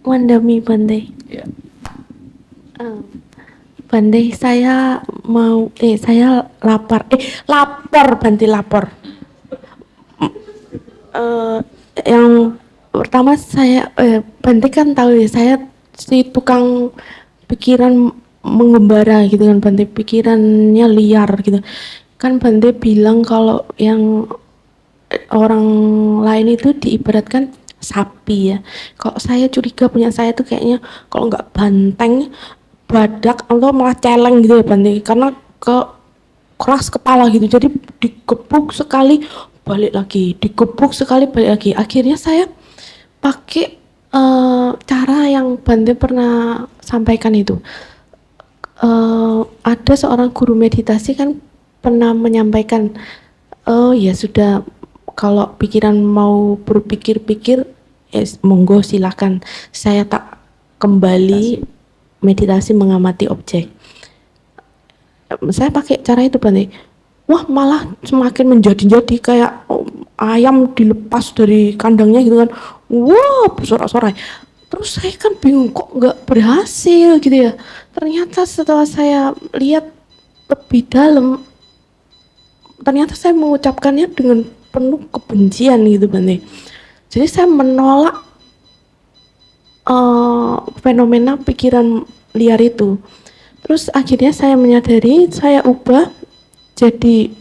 Wandami Bante. Ya. Bante, saya lapar. Lapor Bante, lapor. Yang pertama Bante kan tahu ya, saya si tukang pikiran mengembara gitu kan Bante, pikirannya liar gitu. Kan Bante bilang kalau yang orang lain itu diibaratkan sapi ya. Kalau saya curiga punya saya tuh kayaknya kalau nggak banteng, badak atau malah celeng gitu ya Bante, karena keras kepala gitu. Jadi digebuk sekali balik lagi, digebuk sekali balik lagi. Akhirnya saya pakai cara yang Bante pernah sampaikan itu. Ada seorang guru meditasi kan pernah menyampaikan, ya sudah, kalau pikiran mau berpikir-pikir, monggo silakan, saya tak kembali meditasi mengamati objek. Saya pakai cara itu Bante. Wah, malah semakin menjadi-jadi kayak ayam dilepas dari kandangnya gitu kan. Wah, bersorak-sorai. Terus saya kan bingung, kok nggak berhasil gitu ya. Ternyata setelah saya lihat lebih dalam, ternyata saya mengucapkannya dengan penuh kebencian gitu Bante. Jadi saya menolak fenomena pikiran liar itu. Terus akhirnya saya menyadari, saya ubah jadi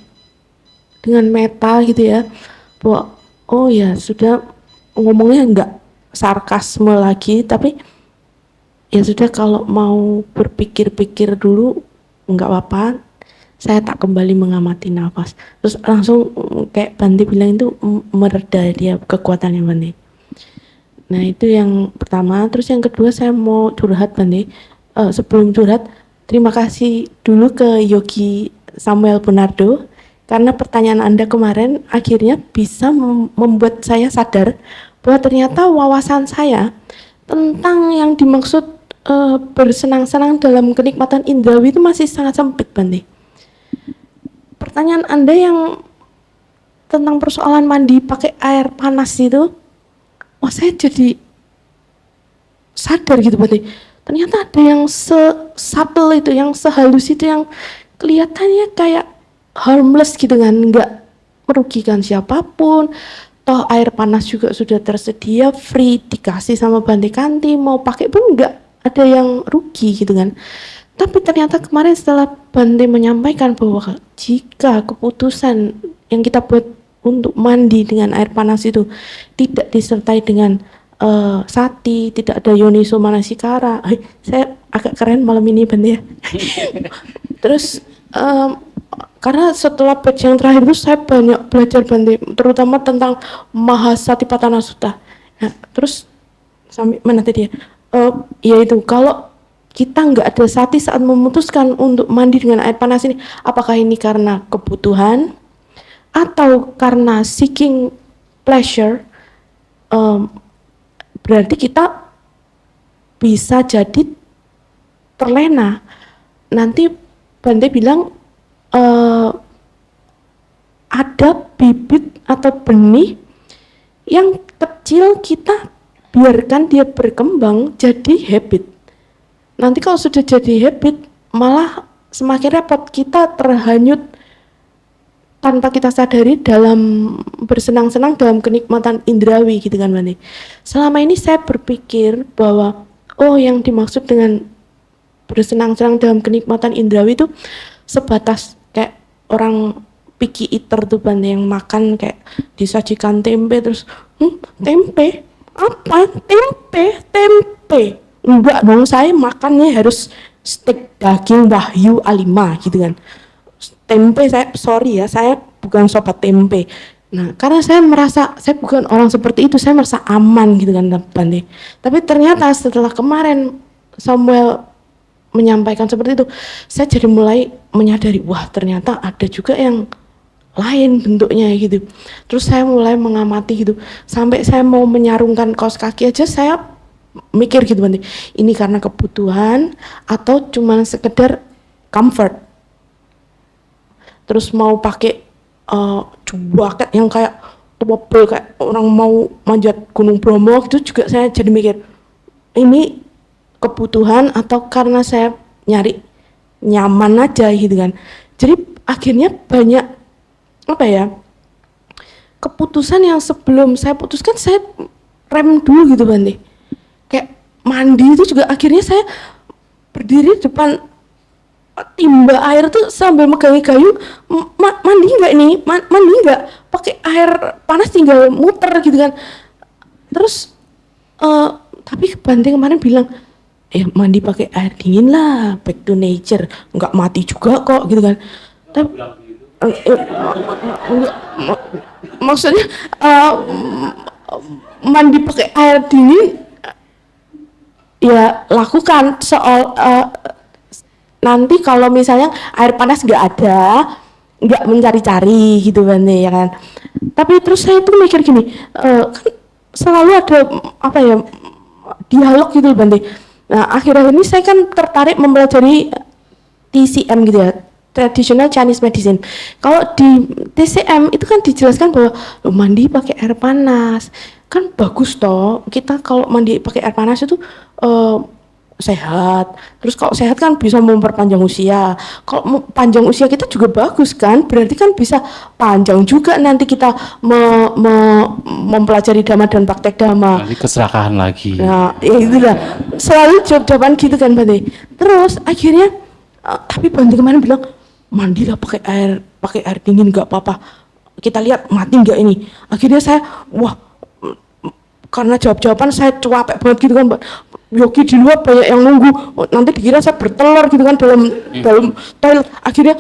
dengan meta gitu ya, bahwa oh ya sudah, ngomongnya enggak sarkasme lagi, tapi ya sudah, kalau mau berpikir-pikir dulu enggak apa-apa, saya tak kembali mengamati nafas. Terus langsung kayak Bante bilang itu mereda dia kekuatannya Bante. Nah itu yang pertama. Terus yang kedua saya mau curhat Bante. Sebelum curhat, terima kasih dulu ke Yogi Samuel Bernardo, karena pertanyaan Anda kemarin akhirnya bisa membuat saya sadar bahwa ternyata wawasan saya tentang yang dimaksud bersenang-senang dalam kenikmatan indrawi itu masih sangat sempit Bante. Pertanyaan Anda yang tentang persoalan mandi pakai air panas itu, wah saya jadi sadar gitu Bante. Ternyata ada yang se-subtle itu, yang sehalus itu, yang kelihatannya kayak harmless gitu kan, nggak merugikan siapapun. Toh air panas juga sudah tersedia, free, dikasih sama Bante Kanti, mau pakai pun nggak ada yang rugi gitu kan. Tapi ternyata kemarin setelah Bante menyampaikan bahwa jika keputusan yang kita buat untuk mandi dengan air panas itu tidak disertai dengan sati, tidak ada yoniso manasikara, saya agak keren malam ini Bante ya. Terus karena setelah batch yang terakhir itu saya banyak belajar Bante, terutama tentang Mahasatipatthana Sutta. Nah, terus sampai mana tadi ya? Yaitu kalau kita nggak ada sati saat memutuskan untuk mandi dengan air panas ini, apakah ini karena kebutuhan atau karena seeking pleasure? Berarti kita bisa jadi terlena. Nanti Bante bilang ada bibit atau benih yang kecil, kita biarkan dia berkembang jadi habit. Nanti kalau sudah jadi habit, malah semakin repot, kita terhanyut tanpa kita sadari dalam bersenang-senang dalam kenikmatan indrawi gitu kan Bante. Selama ini saya berpikir bahwa oh, yang dimaksud dengan bersenang-senang dalam kenikmatan indrawi itu sebatas kayak orang picky eater tuh Bante, yang makan kayak disajikan tempe terus tempe apa, tempe enggak dong, saya makannya harus steak daging Wahyu A5 gitu kan. Tempe, saya bukan sobat tempe. Nah, karena saya merasa saya bukan orang seperti itu, saya merasa aman gitu kan Bante. Tapi ternyata setelah kemarin Samuel menyampaikan seperti itu, saya jadi mulai menyadari, wah ternyata ada juga yang lain bentuknya gitu. Terus saya mulai mengamati gitu, sampai saya mau menyarungkan kaos kaki aja saya mikir gitu Bante, ini karena kebutuhan atau cuma sekedar comfort. Terus mau pakai jaket yang kayak tebal kayak orang mau manjat Gunung Bromo gitu juga saya jadi mikir, ini kebutuhan atau karena saya nyari nyaman aja gitu kan. Jadi akhirnya banyak apa ya, keputusan yang sebelum saya putuskan saya rem dulu gitu Bante. Kayak mandi itu juga akhirnya saya berdiri depan timba air tuh sambil megangi gayung, mandi nggak nih, mandi nggak, pakai air panas tinggal muter gitu kan. Terus tapi Bante kemarin bilang, mandi pakai air dingin lah, back to nature, nggak mati juga kok gitu kan. Tapi maksudnya mandi pakai air dingin ya lakukan, soal nanti kalau misalnya air panas nggak ada, nggak mencari-cari gitu kan ya kan. Tapi terus saya tuh mikir gini, kan selalu ada apa ya, dialog gitu Bante. Nah akhir-akhir ini saya kan tertarik mempelajari TCM gitu ya, Traditional Chinese Medicine. Kalau di TCM itu kan dijelaskan bahwa mandi pakai air panas kan bagus toh, kita kalau mandi pakai air panas itu sehat. Terus kalau sehat kan bisa memperpanjang usia. Kalau panjang usia kita juga bagus kan, berarti kan bisa panjang juga nanti kita mempelajari dhamma dan praktek dhamma. Nanti keserakahan lagi. Nah, ya itulah. Selalu jawaban gitu kan Bante. Terus akhirnya tapi Bante kemarin bilang mandilah pakai air dingin nggak apa-apa. Kita lihat mati nggak ini. Akhirnya saya karena jawab-jawaban saya cuapek banget gitu kan, Yogi di luar banyak yang nunggu, nanti dikira saya bertelur gitu kan dalam toilet. Akhirnya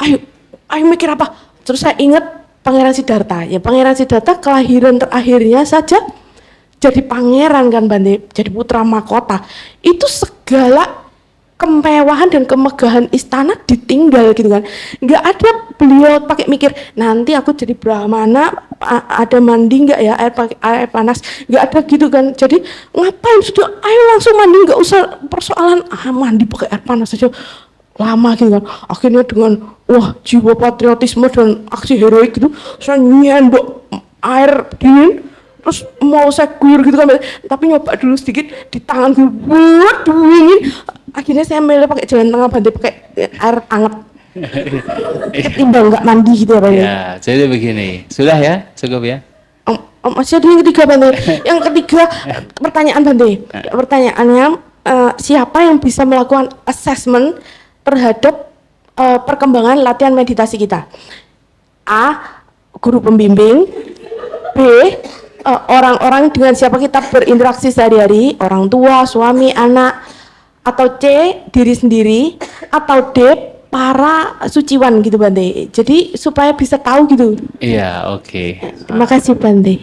ayo mikir apa, terus saya ingat Pangeran Siddhartha. Ya Pangeran Siddhartha kelahiran terakhirnya saja jadi pangeran kan Bante, jadi putra mahkota. Itu segala kemewahan dan kemegahan istana ditinggal gitu kan. Nggak ada beliau pakai mikir nanti aku jadi brahmana ada mandi nggak ya, air panas, nggak ada gitu kan. Jadi ngapain, sudah ayo langsung mandi, nggak usah persoalan mandi pakai air panas aja lama gitu kan. Akhirnya dengan jiwa patriotisme dan aksi heroik gitu, saya nyendok air dingin, terus mau saya guyur gitu kan, tapi nyoba dulu sedikit di tangan gue buat dingin. Akhirnya saya milih pakai jalan tengah Bante, pakai air hangat ketimbang nggak mandi gitu ya Bante. Ya, jadi begini, sudah ya, cukup ya. Masih ada yang ketiga Bante. Yang ketiga pertanyaan Bante. Pertanyaannya siapa yang bisa melakukan assessment terhadap perkembangan latihan meditasi kita? A. Guru pembimbing. B. Orang-orang dengan siapa kita berinteraksi sehari-hari, orang tua, suami, anak. Atau C. Diri sendiri. Atau D. Para suciwan gitu Bante. Jadi supaya bisa tahu gitu. Iya, oke. Terima kasih Bante.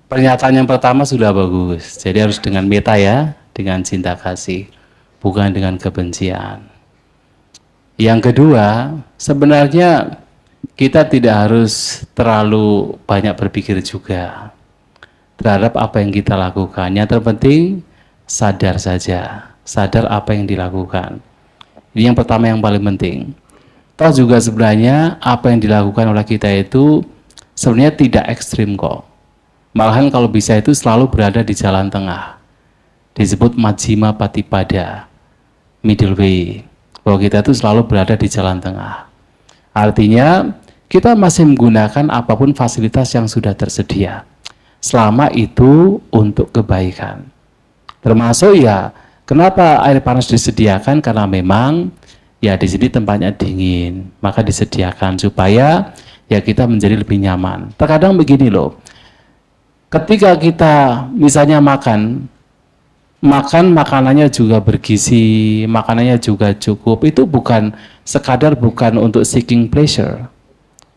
Pernyataan yang pertama sudah bagus. Jadi harus dengan meta ya, dengan cinta kasih, bukan dengan kebencian. Yang kedua, sebenarnya kita tidak harus terlalu banyak berpikir juga terhadap apa yang kita lakukan. Yang terpenting sadar saja, sadar apa yang dilakukan. Ini yang pertama yang paling penting. Toh juga sebenarnya apa yang dilakukan oleh kita itu sebenarnya tidak ekstrim kok. Malahan kalau bisa itu selalu berada di jalan tengah. Disebut Majjhima Patipada, middle way. Bahwa kita itu selalu berada di jalan tengah. Artinya kita masih menggunakan apapun fasilitas yang sudah tersedia. Selama itu untuk kebaikan. Termasuk ya, kenapa air panas disediakan? Karena memang ya di sini tempatnya dingin, maka disediakan supaya ya kita menjadi lebih nyaman. Terkadang begini loh, ketika kita misalnya makan makanannya juga bergizi, makanannya juga cukup, itu bukan sekadar bukan untuk seeking pleasure,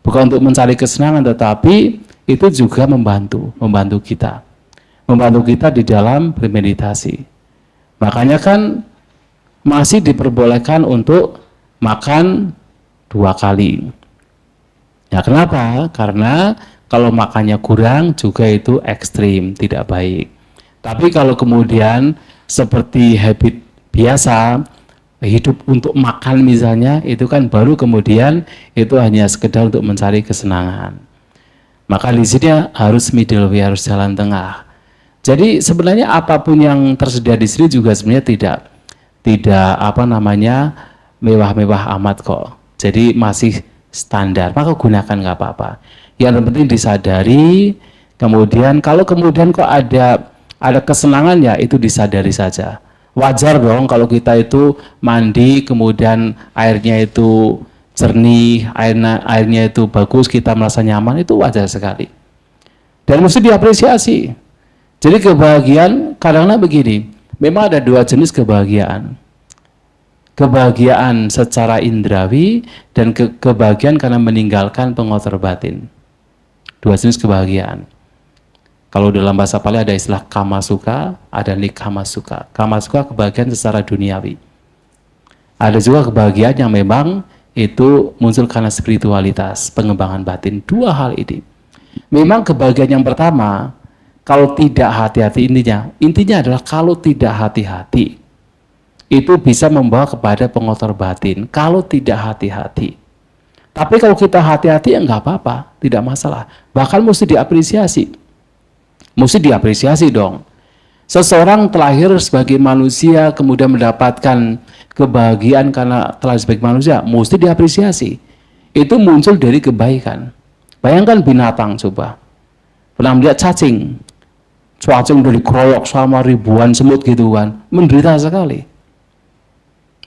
bukan untuk mencari kesenangan, tetapi itu juga membantu kita di dalam bermeditasi. Makanya kan masih diperbolehkan untuk makan 2 kali. Ya kenapa? Karena kalau makannya kurang juga itu ekstrim, tidak baik. Tapi kalau kemudian seperti habit biasa, hidup untuk makan misalnya, itu kan baru kemudian itu hanya sekedar untuk mencari kesenangan. Maka di sini harus middle way, harus jalan tengah. Jadi sebenarnya apapun yang tersedia di sini juga sebenarnya tidak apa namanya mewah-mewah amat kok. Jadi masih standar. Maka gunakan nggak apa-apa. Yang penting disadari. Kemudian kalau kemudian kok ada kesenangan ya itu disadari saja. Wajar dong kalau kita itu mandi kemudian airnya itu jernih, airnya itu bagus, kita merasa nyaman, itu wajar sekali. Dan mesti diapresiasi. Jadi kebahagiaan kadang-kadang begini, memang ada dua jenis kebahagiaan. Kebahagiaan secara indrawi dan kebahagiaan karena meninggalkan pengotor batin. Dua jenis kebahagiaan. Kalau dalam bahasa Pali ada istilah kama suka, ada nikama suka. Kama suka kebahagiaan secara duniawi. Ada juga kebahagiaan yang memang itu muncul karena spiritualitas, pengembangan batin. Dua hal ini. Memang kebahagiaan yang pertama, kalau tidak hati-hati intinya adalah kalau tidak hati-hati, itu bisa membawa kepada pengotor batin. Kalau tidak hati-hati. Tapi kalau kita hati-hati ya nggak apa-apa, tidak masalah. Bahkan mesti diapresiasi. Mesti diapresiasi dong. Seseorang terlahir sebagai manusia kemudian mendapatkan kebahagiaan karena telah sebagai manusia, mesti diapresiasi. Itu muncul dari kebaikan. Bayangkan binatang coba. Pernah melihat cacing udah dikeroyok sama ribuan semut gitu kan, menderita sekali.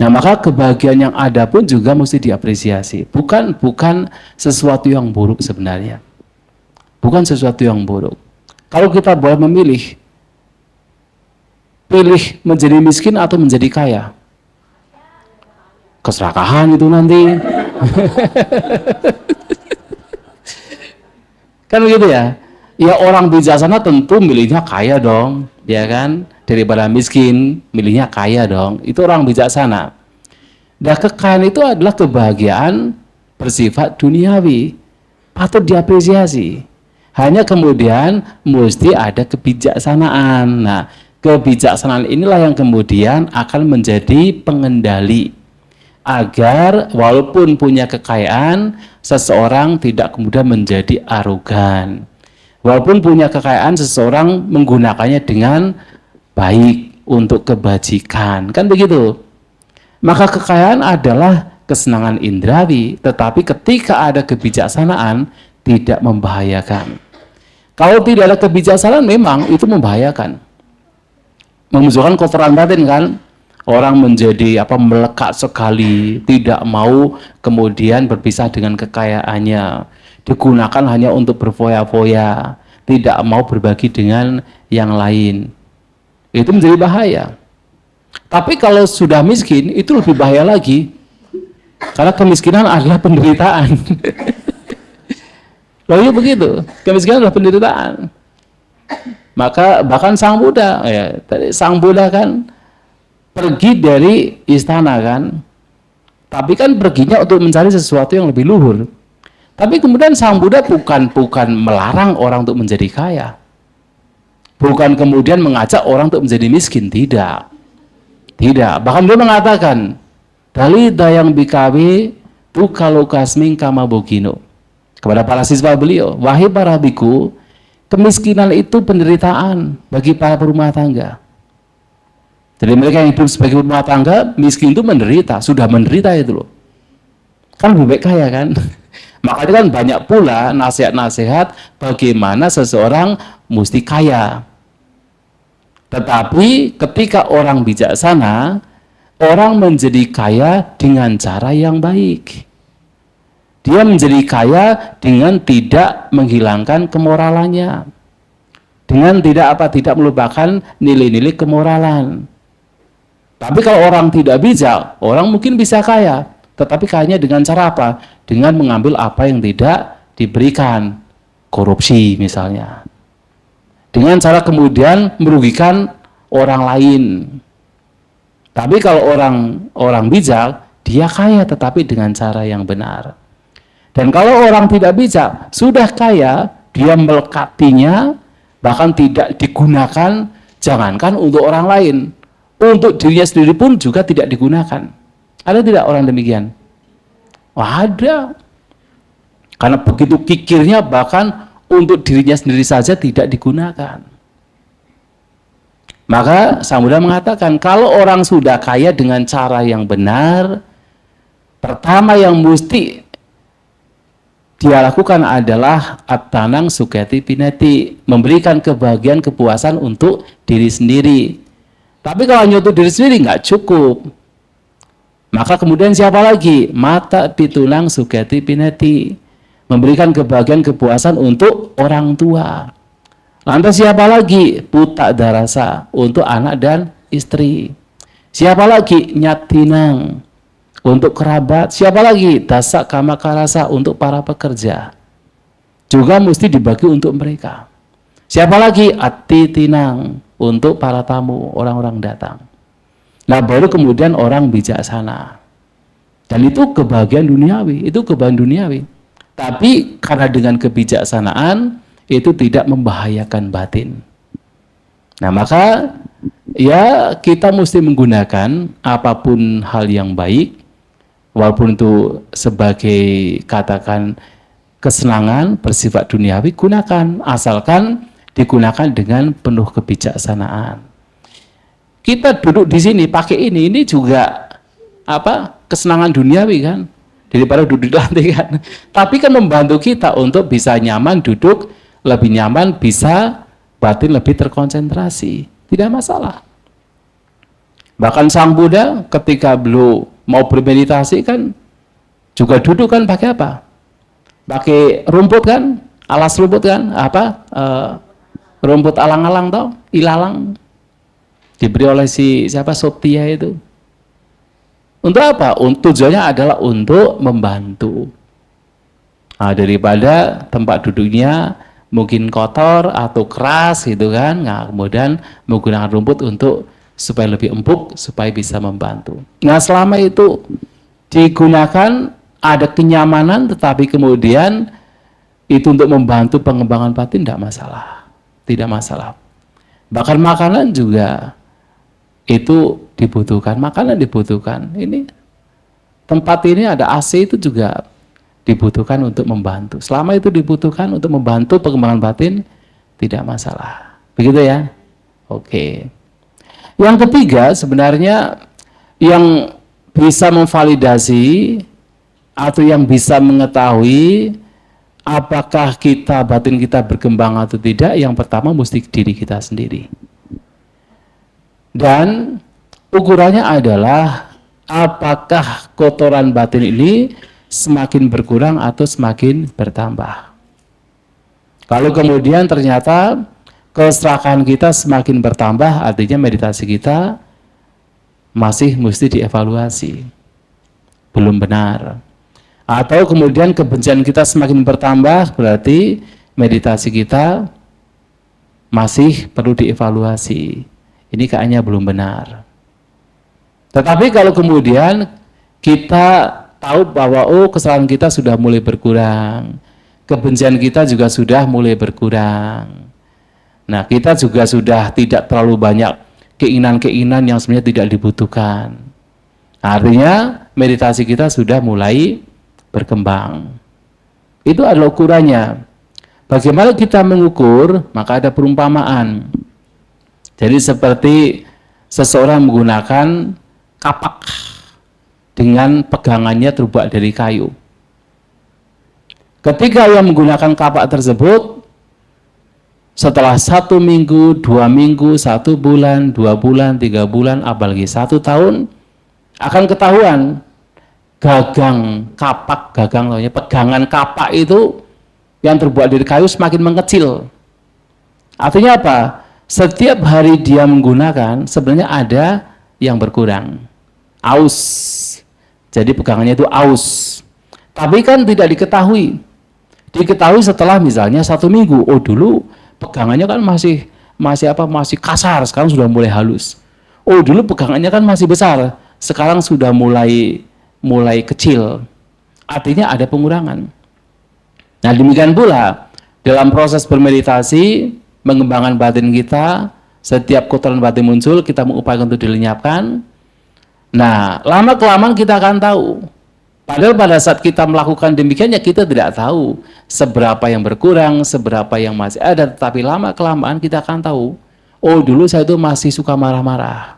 Nah maka kebahagiaan yang ada pun juga mesti diapresiasi. Bukan sesuatu yang buruk sebenarnya. Bukan sesuatu yang buruk. Kalau kita boleh memilih, pilih menjadi miskin atau menjadi kaya, keserakahan itu nanti. Kan begitu ya? Ya orang bijaksana tentu milihnya kaya dong, ya kan? Daripada miskin, milihnya kaya dong. Itu orang bijaksana. Dan kekayaan itu adalah kebahagiaan bersifat duniawi. Patut diapresiasi. Hanya kemudian mesti ada kebijaksanaan. Nah, kebijaksanaan inilah yang kemudian akan menjadi pengendali. Agar walaupun punya kekayaan, seseorang tidak kemudian menjadi arogan. Walaupun punya kekayaan, seseorang menggunakannya dengan baik untuk kebajikan. Kan begitu? Maka kekayaan adalah kesenangan indrawi, tetapi ketika ada kebijaksanaan, tidak membahayakan. Kalau tidak ada kebijaksanaan, memang itu membahayakan. Memunculkan kotoran batin kan? Orang menjadi melekat sekali, tidak mau kemudian berpisah dengan kekayaannya. Digunakan hanya untuk berfoya-foya, tidak mau berbagi dengan yang lain. Itu menjadi bahaya. Tapi kalau sudah miskin, itu lebih bahaya lagi. Karena kemiskinan adalah penderitaan. Lalu begitu, kemiskinan adalah penderitaan. Maka bahkan Sang Buddha, Sang Buddha kan pergi dari istana kan, tapi kan perginya untuk mencari sesuatu yang lebih luhur. Tapi kemudian Sang Buddha bukan melarang orang untuk menjadi kaya. Bukan kemudian mengajak orang untuk menjadi miskin, tidak. Tidak, bahkan dia mengatakan, Dali dayang bikawe tukalokasming kama bogino. Kepada para siswa beliau, wahai para biku, kemiskinan itu penderitaan bagi para berumah tangga. Jadi mereka yang hidup sebagai rumah tangga, miskin itu menderita, sudah menderita itu loh. Kan lebih baik kaya kan? Makanya kan banyak pula nasihat-nasihat bagaimana seseorang mesti kaya. Tetapi ketika orang bijaksana, orang menjadi kaya dengan cara yang baik. Dia menjadi kaya dengan tidak menghilangkan kemoralannya. Dengan tidak melupakan nilai-nilai kemoralan. Tapi kalau orang tidak bijak, orang mungkin bisa kaya. Tetapi kayanya dengan cara apa? Dengan mengambil apa yang tidak diberikan. Korupsi misalnya. Dengan cara kemudian merugikan orang lain. Tapi kalau orang bijak, dia kaya tetapi dengan cara yang benar. Dan kalau orang tidak bijak, sudah kaya, dia melekatinya, bahkan tidak digunakan, jangankan untuk orang lain. Untuk dirinya sendiri pun juga tidak digunakan. Ada tidak orang demikian? Wah, ada. Karena begitu kikirnya bahkan untuk dirinya sendiri saja tidak digunakan. Maka Sang Buddha mengatakan, kalau orang sudah kaya dengan cara yang benar, pertama yang mesti dia lakukan adalah attanang suketi pinati, memberikan kebahagiaan, kepuasan untuk diri sendiri. Tapi kalau hanya untuk diri sendiri nggak cukup. Maka kemudian siapa lagi? Mata pitunang suketi pinati, memberikan kebahagiaan, kepuasan untuk orang tua. Lantas siapa lagi? Puta darasa, untuk anak dan istri. Siapa lagi? Nyatinang, untuk kerabat. Siapa lagi? Dasa kama karasa, untuk para pekerja. Juga mesti dibagi untuk mereka. Siapa lagi? Atitinang, untuk para tamu, orang-orang datang. Nah, baru kemudian orang bijaksana. Dan itu kebahagiaan duniawi, itu kebahagiaan duniawi. Tapi karena dengan kebijaksanaan itu tidak membahayakan batin. Nah, maka ya kita mesti menggunakan apapun hal yang baik, walaupun itu sebagai katakan kesenangan bersifat duniawi, gunakan, asalkan digunakan dengan penuh kebijaksanaan. Kita duduk di sini pakai ini juga apa? Kesenangan duniawi kan, daripada duduk di lantai kan. Tapi kan membantu kita untuk bisa nyaman duduk, lebih nyaman, bisa batin lebih terkonsentrasi, tidak masalah. Bahkan Sang Buddha ketika beliau mau bermeditasi kan juga duduk kan pakai apa? Pakai rumput kan, alas rumput kan, rumput alang-alang tau, ilalang, diberi oleh siapa Soptia itu. Untuk apa? Tujuannya adalah untuk membantu. Nah, daripada tempat duduknya mungkin kotor atau keras gitu kan, nah kemudian menggunakan rumput untuk supaya lebih empuk, supaya bisa membantu. Nah, selama itu digunakan ada kenyamanan, tetapi kemudian itu untuk membantu pengembangan batin, tidak masalah, tidak masalah. Bahkan makanan juga itu dibutuhkan, makanan dibutuhkan. Ini tempat ini ada AC itu juga dibutuhkan untuk membantu. Selama itu dibutuhkan untuk membantu pengembangan batin, tidak masalah. Begitu ya? Oke. Yang ketiga sebenarnya yang bisa memvalidasi atau yang bisa mengetahui apakah batin kita berkembang atau tidak, yang pertama mesti diri kita sendiri. Dan ukurannya adalah apakah kotoran batin ini semakin berkurang atau semakin bertambah. Kalau kemudian ternyata keserakahan kita semakin bertambah, artinya meditasi kita masih mesti dievaluasi, belum benar. Atau kemudian kebencian kita semakin bertambah, berarti meditasi kita masih perlu dievaluasi. Ini kayaknya belum benar. Tetapi kalau kemudian kita tahu bahwa kesalahan kita sudah mulai berkurang, kebencian kita juga sudah mulai berkurang. Nah, kita juga sudah tidak terlalu banyak keinginan-keinginan yang sebenarnya tidak dibutuhkan. Artinya meditasi kita sudah mulai berkembang. Itu adalah ukurannya. Bagaimana kita mengukur? Maka ada perumpamaan. Jadi seperti seseorang menggunakan kapak dengan pegangannya terbuat dari kayu. Ketika ia menggunakan kapak tersebut, setelah 1 minggu, 2 minggu, 1 bulan, 2 bulan, 3 bulan, apalagi 1 tahun, akan ketahuan pegangan kapak itu yang terbuat dari kayu semakin mengecil. Artinya apa? Setiap hari dia menggunakan, sebenarnya ada yang berkurang. Aus. Jadi pegangannya itu aus. Tapi kan tidak diketahui. Diketahui setelah misalnya 1 minggu. Oh, dulu pegangannya kan masih kasar, sekarang sudah mulai halus. Oh, dulu pegangannya kan masih besar, sekarang sudah mulai kecil. Artinya ada pengurangan. Nah, demikian pula dalam proses bermeditasi, mengembangkan batin kita, setiap kotoran batin muncul, kita mengupayakan untuk dilenyapkan. Nah, lama-kelamaan kita akan tahu. Padahal pada saat kita melakukan demikian, ya kita tidak tahu seberapa yang berkurang, seberapa yang masih ada, tetapi lama-kelamaan kita akan tahu. oh dulu saya itu masih suka marah-marah.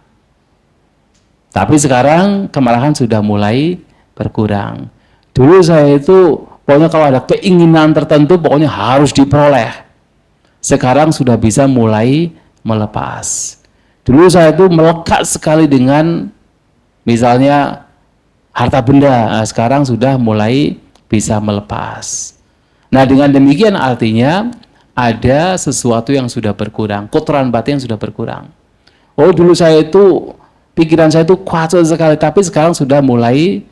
Tapi sekarang kemarahan sudah mulai berkurang. Dulu saya itu pokoknya kalau ada keinginan tertentu pokoknya harus diperoleh. Sekarang sudah bisa mulai melepas. Dulu saya itu melekat sekali dengan misalnya harta benda, nah, sekarang sudah mulai bisa melepas. Nah dengan demikian artinya ada sesuatu yang sudah berkurang, kotoran batin yang sudah berkurang. Oh dulu saya itu, pikiran saya itu kacau sekali, tapi sekarang sudah mulai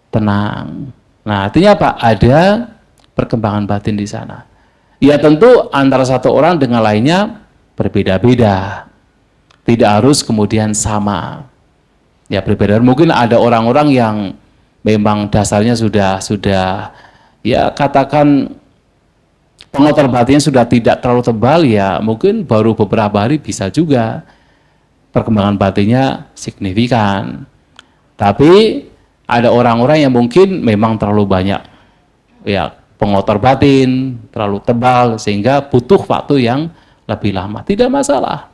tenang. Nah artinya apa? Ada perkembangan batin di sana. Ya tentu antara satu orang dengan lainnya berbeda-beda. Tidak harus kemudian sama. Ya berbeda. Mungkin ada orang-orang yang memang dasarnya sudah ya katakan pengotor batinnya sudah tidak terlalu tebal, ya mungkin baru beberapa hari bisa juga perkembangan batinnya signifikan. Tapi ada orang-orang yang mungkin memang terlalu banyak ya pengotor batin, terlalu tebal sehingga butuh waktu yang lebih lama. Tidak masalah.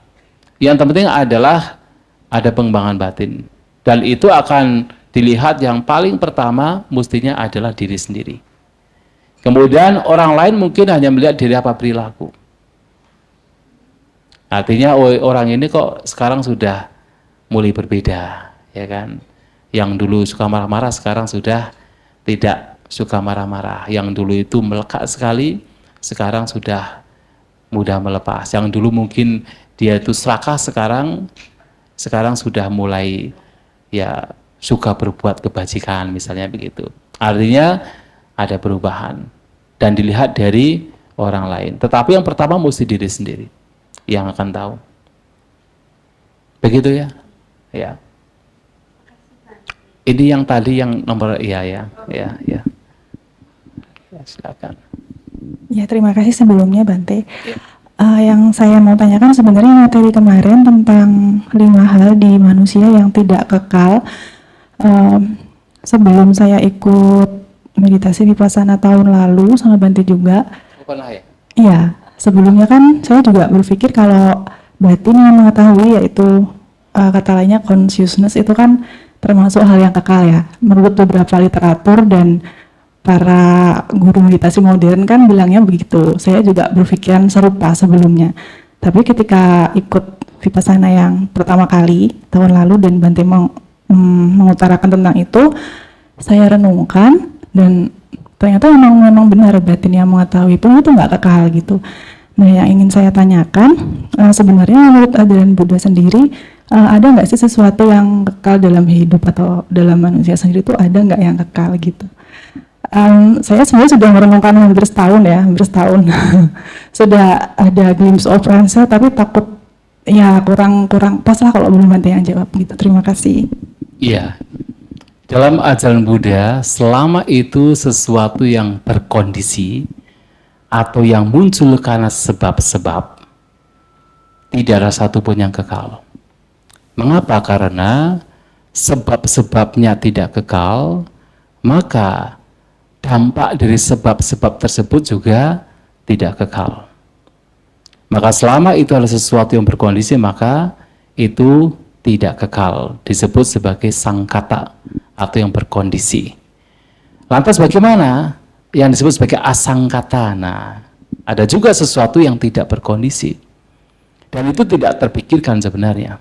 Yang terpenting adalah ada pengembangan batin. Dan itu akan dilihat yang paling pertama mestinya adalah diri sendiri. Kemudian orang lain mungkin hanya melihat diri apa perilaku. Artinya oh, orang ini kok sekarang sudah mulai berbeda, ya kan? Yang dulu suka marah-marah sekarang sudah tidak suka marah-marah. Yang dulu itu melekat sekali, sekarang sudah mudah melepas. Yang dulu mungkin dia itu serakah, sekarang sudah mulai ya suka berbuat kebajikan misalnya begitu. Artinya ada perubahan dan dilihat dari orang lain. Tetapi yang pertama mesti diri sendiri yang akan tahu. Begitu ya? Ya. Ini yang tadi yang nomor ya. Silakan. Ya, terima kasih sebelumnya Bante. Yang saya mau tanyakan sebenarnya materi kemarin tentang 5 hal di manusia yang tidak kekal. Sebelum saya ikut meditasi vipassana tahun lalu sama Bante juga. Pernah ya? Iya, sebelumnya kan saya juga berpikir kalau batin yang mengetahui, yaitu kata lainnya consciousness, itu kan termasuk hal yang kekal ya. Menurut beberapa literatur dan para guru meditasi modern kan bilangnya begitu. Saya juga berpikiran serupa sebelumnya. Tapi ketika ikut vipassana yang pertama kali tahun lalu dan Bante mengutarakan tentang itu, saya renungkan dan ternyata memang benar batin yang mengetahui pun itu nggak kekal gitu. Nah yang ingin saya tanyakan, sebenarnya menurut ajaran Buddha sendiri, ada nggak sih sesuatu yang kekal dalam hidup atau dalam manusia sendiri, itu ada nggak yang kekal gitu? Saya sebenarnya sudah merenungkan hampir setahun sudah ada glimpse of answer, tapi takut ya kurang pas lah kalau belum Bante yang jawab gitu. Terima kasih. Iya, dalam ajaran Buddha selama itu sesuatu yang berkondisi atau yang muncul karena sebab-sebab, tidak ada satupun yang kekal. Mengapa? Karena sebab-sebabnya tidak kekal, maka dampak dari sebab-sebab tersebut juga tidak kekal. Maka selama itu adalah sesuatu yang berkondisi, maka itu tidak kekal. Disebut sebagai sangkata atau yang berkondisi. Lantas bagaimana yang disebut sebagai asangkata? Nah, ada juga sesuatu yang tidak berkondisi. Dan itu tidak terpikirkan sebenarnya.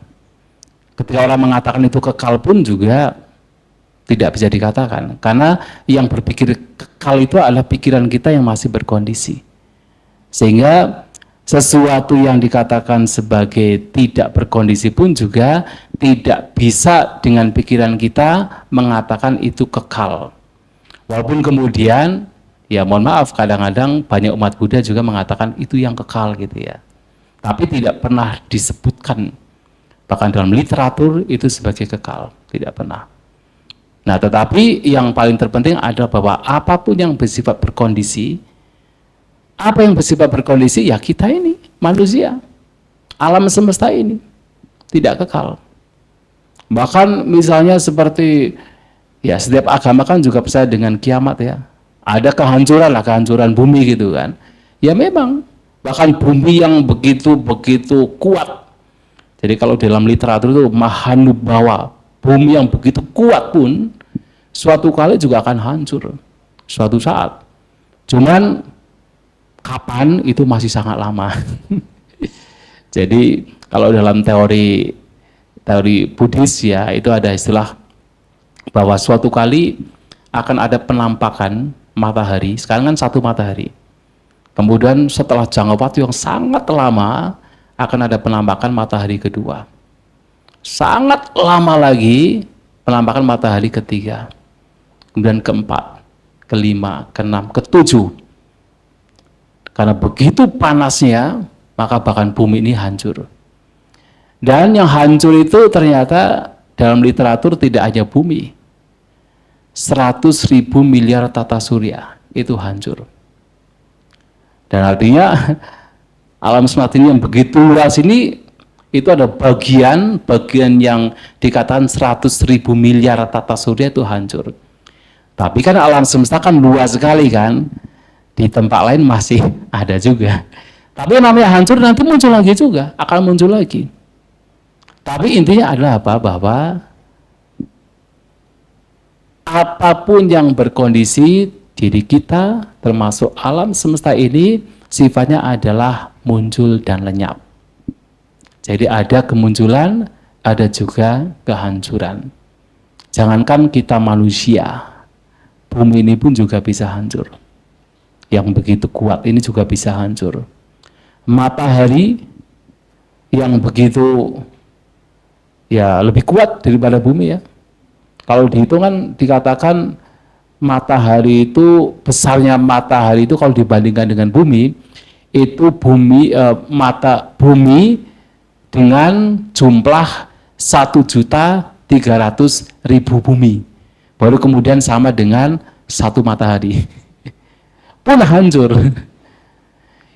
Ketika orang mengatakan itu kekal pun juga tidak bisa dikatakan, karena yang berpikir kekal itu adalah pikiran kita yang masih berkondisi. Sehingga sesuatu yang dikatakan sebagai tidak berkondisi pun juga tidak bisa dengan pikiran kita mengatakan itu kekal. Walaupun kemudian, ya mohon maaf, kadang-kadang banyak umat Buddha juga mengatakan itu yang kekal gitu ya. Tapi tidak pernah disebutkan, bahkan dalam literatur itu sebagai kekal, tidak pernah. Nah, tetapi yang paling terpenting adalah bahwa apapun yang bersifat berkondisi, apa yang bersifat berkondisi? Ya kita ini, manusia, alam semesta ini, tidak kekal. Bahkan misalnya seperti, ya setiap agama kan juga percaya dengan kiamat ya. Ada kehancuran bumi gitu kan. Ya memang, Bahkan bumi yang begitu kuat. Jadi kalau dalam literatur itu Mahanubawa, bumi yang begitu kuat pun suatu kali juga akan hancur suatu saat. Cuman kapan itu masih sangat lama. Jadi kalau dalam teori Buddhis ya, itu ada istilah bahwa suatu kali akan ada penampakan matahari. Sekarang kan satu matahari. Kemudian setelah jangka waktu yang sangat lama akan ada penampakan matahari kedua. Sangat lama lagi penampakan matahari ketiga. Kemudian keempat, kelima, keenam, ketujuh. Karena begitu panasnya, maka bahkan bumi ini hancur. Dan yang hancur itu ternyata dalam literatur tidak hanya bumi. 100.000 miliar tata surya itu hancur. Dan artinya alam semesta ini yang begitu luas ini, itu ada bagian yang dikatakan 100.000 miliar tata surya itu hancur. Tapi kan alam semesta kan luas sekali kan, di tempat lain masih ada juga. Tapi yang namanya hancur nanti muncul lagi juga, akan muncul lagi. Tapi intinya adalah apa? Bahwa apapun yang berkondisi diri kita, termasuk alam semesta ini, sifatnya adalah muncul dan lenyap. Jadi ada kemunculan, ada juga kehancuran. Jangankan kita manusia, bumi ini pun juga bisa hancur. Yang begitu kuat ini juga bisa hancur. Matahari yang begitu ya lebih kuat daripada bumi ya. Kalau dihitung kan dikatakan matahari itu, besarnya matahari itu kalau dibandingkan dengan bumi, itu bumi dengan jumlah 1.300.000 bumi. Baru kemudian sama dengan satu matahari. Pun hancur.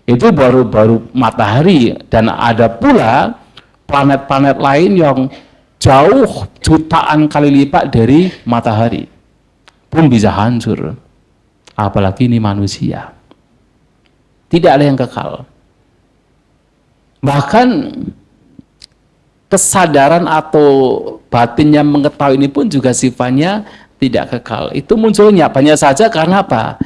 Itu baru matahari, dan ada pula planet-planet lain yang jauh jutaan kali lipat dari matahari pun bisa hancur. Apalagi ini manusia. Tidak ada yang kekal. Bahkan kesadaran atau batinnya mengetahui ini pun juga sifatnya tidak kekal. Itu munculnya banyak saja karena apa?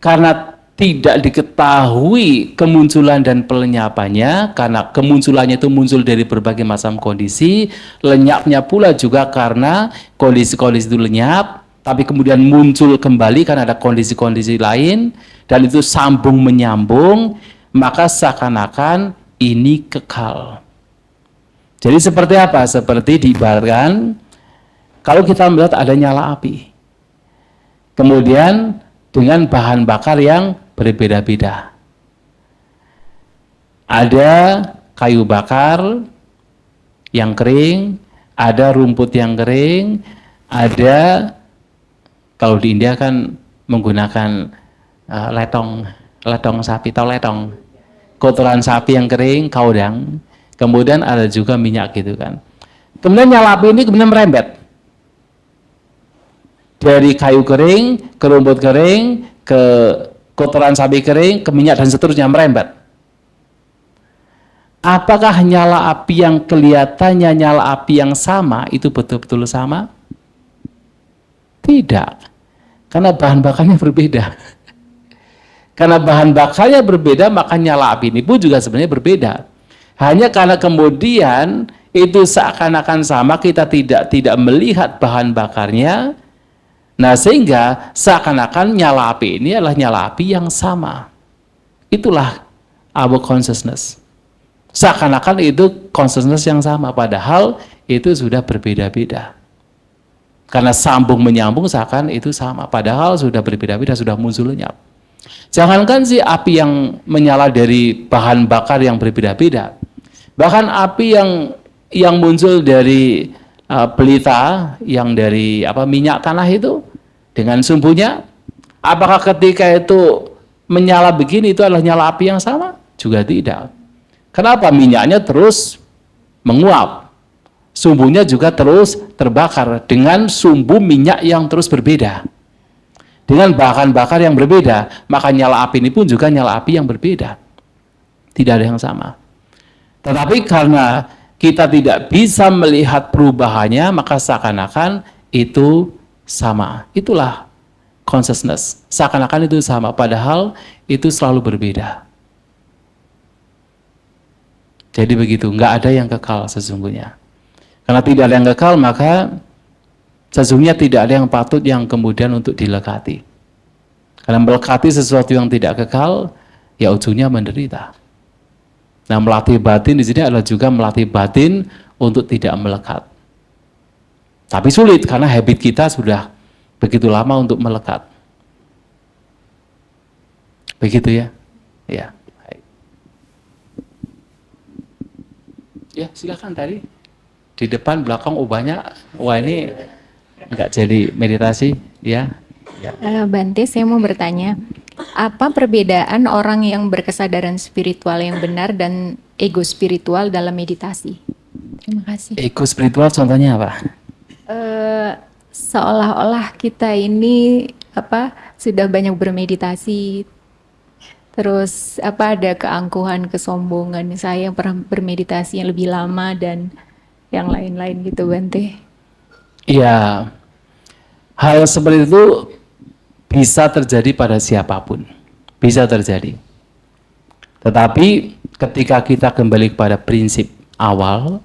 Karena tidak diketahui kemunculan dan pelenyapannya, karena kemunculannya itu muncul dari berbagai macam kondisi, lenyapnya pula juga karena kondisi-kondisi itu lenyap, tapi kemudian muncul kembali karena ada kondisi-kondisi lain, dan itu sambung menyambung, maka seakan-akan ini kekal. Jadi seperti apa? Seperti diibaratkan, kalau kita melihat ada nyala api, kemudian dengan bahan bakar yang berbeda-beda. Ada kayu bakar yang kering, ada rumput yang kering, ada, kalau di India kan menggunakan letong sapi, atau letong, kotoran sapi yang kering, kaudang, kemudian ada juga minyak gitu kan. Kemudian nyala api ini kemudian merembet dari kayu kering, ke rumput kering, ke kotoran sapi kering, ke minyak dan seterusnya, merembet. Apakah nyala api yang kelihatannya nyala api yang sama itu betul-betul sama? Tidak. Karena bahan bakarnya berbeda. Karena bahan bakarnya berbeda, maka nyala api ini pun juga sebenarnya berbeda. Hanya karena kemudian itu seakan-akan sama, kita tidak melihat bahan bakarnya. Nah, sehingga seakan-akan nyala api ini adalah nyala api yang sama. Itulah our consciousness. Seakan-akan itu consciousness yang sama, padahal itu sudah berbeda-beda. Karena sambung menyambung seakan itu sama, padahal sudah berbeda-beda, sudah muncul lenyap. Jangankan sih api yang menyala dari bahan bakar yang berbeda-beda, bahkan api yang muncul dari pelita yang dari minyak tanah itu dengan sumbunya, apakah ketika itu menyala begini itu adalah nyala api yang sama? Juga tidak. Kenapa? Minyaknya terus menguap, sumbunya juga terus terbakar dengan sumbu minyak yang terus berbeda, dengan bahan bakar yang berbeda, maka nyala api ini pun juga nyala api yang berbeda. Tidak ada yang sama. Tetapi karena kita tidak bisa melihat perubahannya, maka seakan-akan itu sama. Itulah consciousness. Seakan-akan itu sama, padahal itu selalu berbeda. Jadi begitu, nggak ada yang kekal sesungguhnya. Karena tidak ada yang kekal, maka sesungguhnya tidak ada yang patut yang kemudian untuk dilekati. Karena melekati sesuatu yang tidak kekal, ya ujungnya menderita. Nah, melatih batin di sini adalah juga melatih batin untuk tidak melekat. Tapi sulit karena habit kita sudah begitu lama untuk melekat. Begitu ya? Ya. Baik. Ya, silakan tadi. Di depan, belakang, banyak. Wah, ini enggak jadi meditasi, ya. Bante, saya mau bertanya, apa perbedaan orang yang berkesadaran spiritual yang benar dan ego spiritual dalam meditasi? Terima kasih. Ego spiritual contohnya apa? Seolah-olah kita ini sudah banyak bermeditasi, terus ada keangkuhan, kesombongan, saya pernah bermeditasi yang lebih lama dan yang lain-lain gitu, Bante. Iya, hal seperti itu bisa terjadi pada siapapun, bisa terjadi. Tetapi ketika kita kembali kepada prinsip awal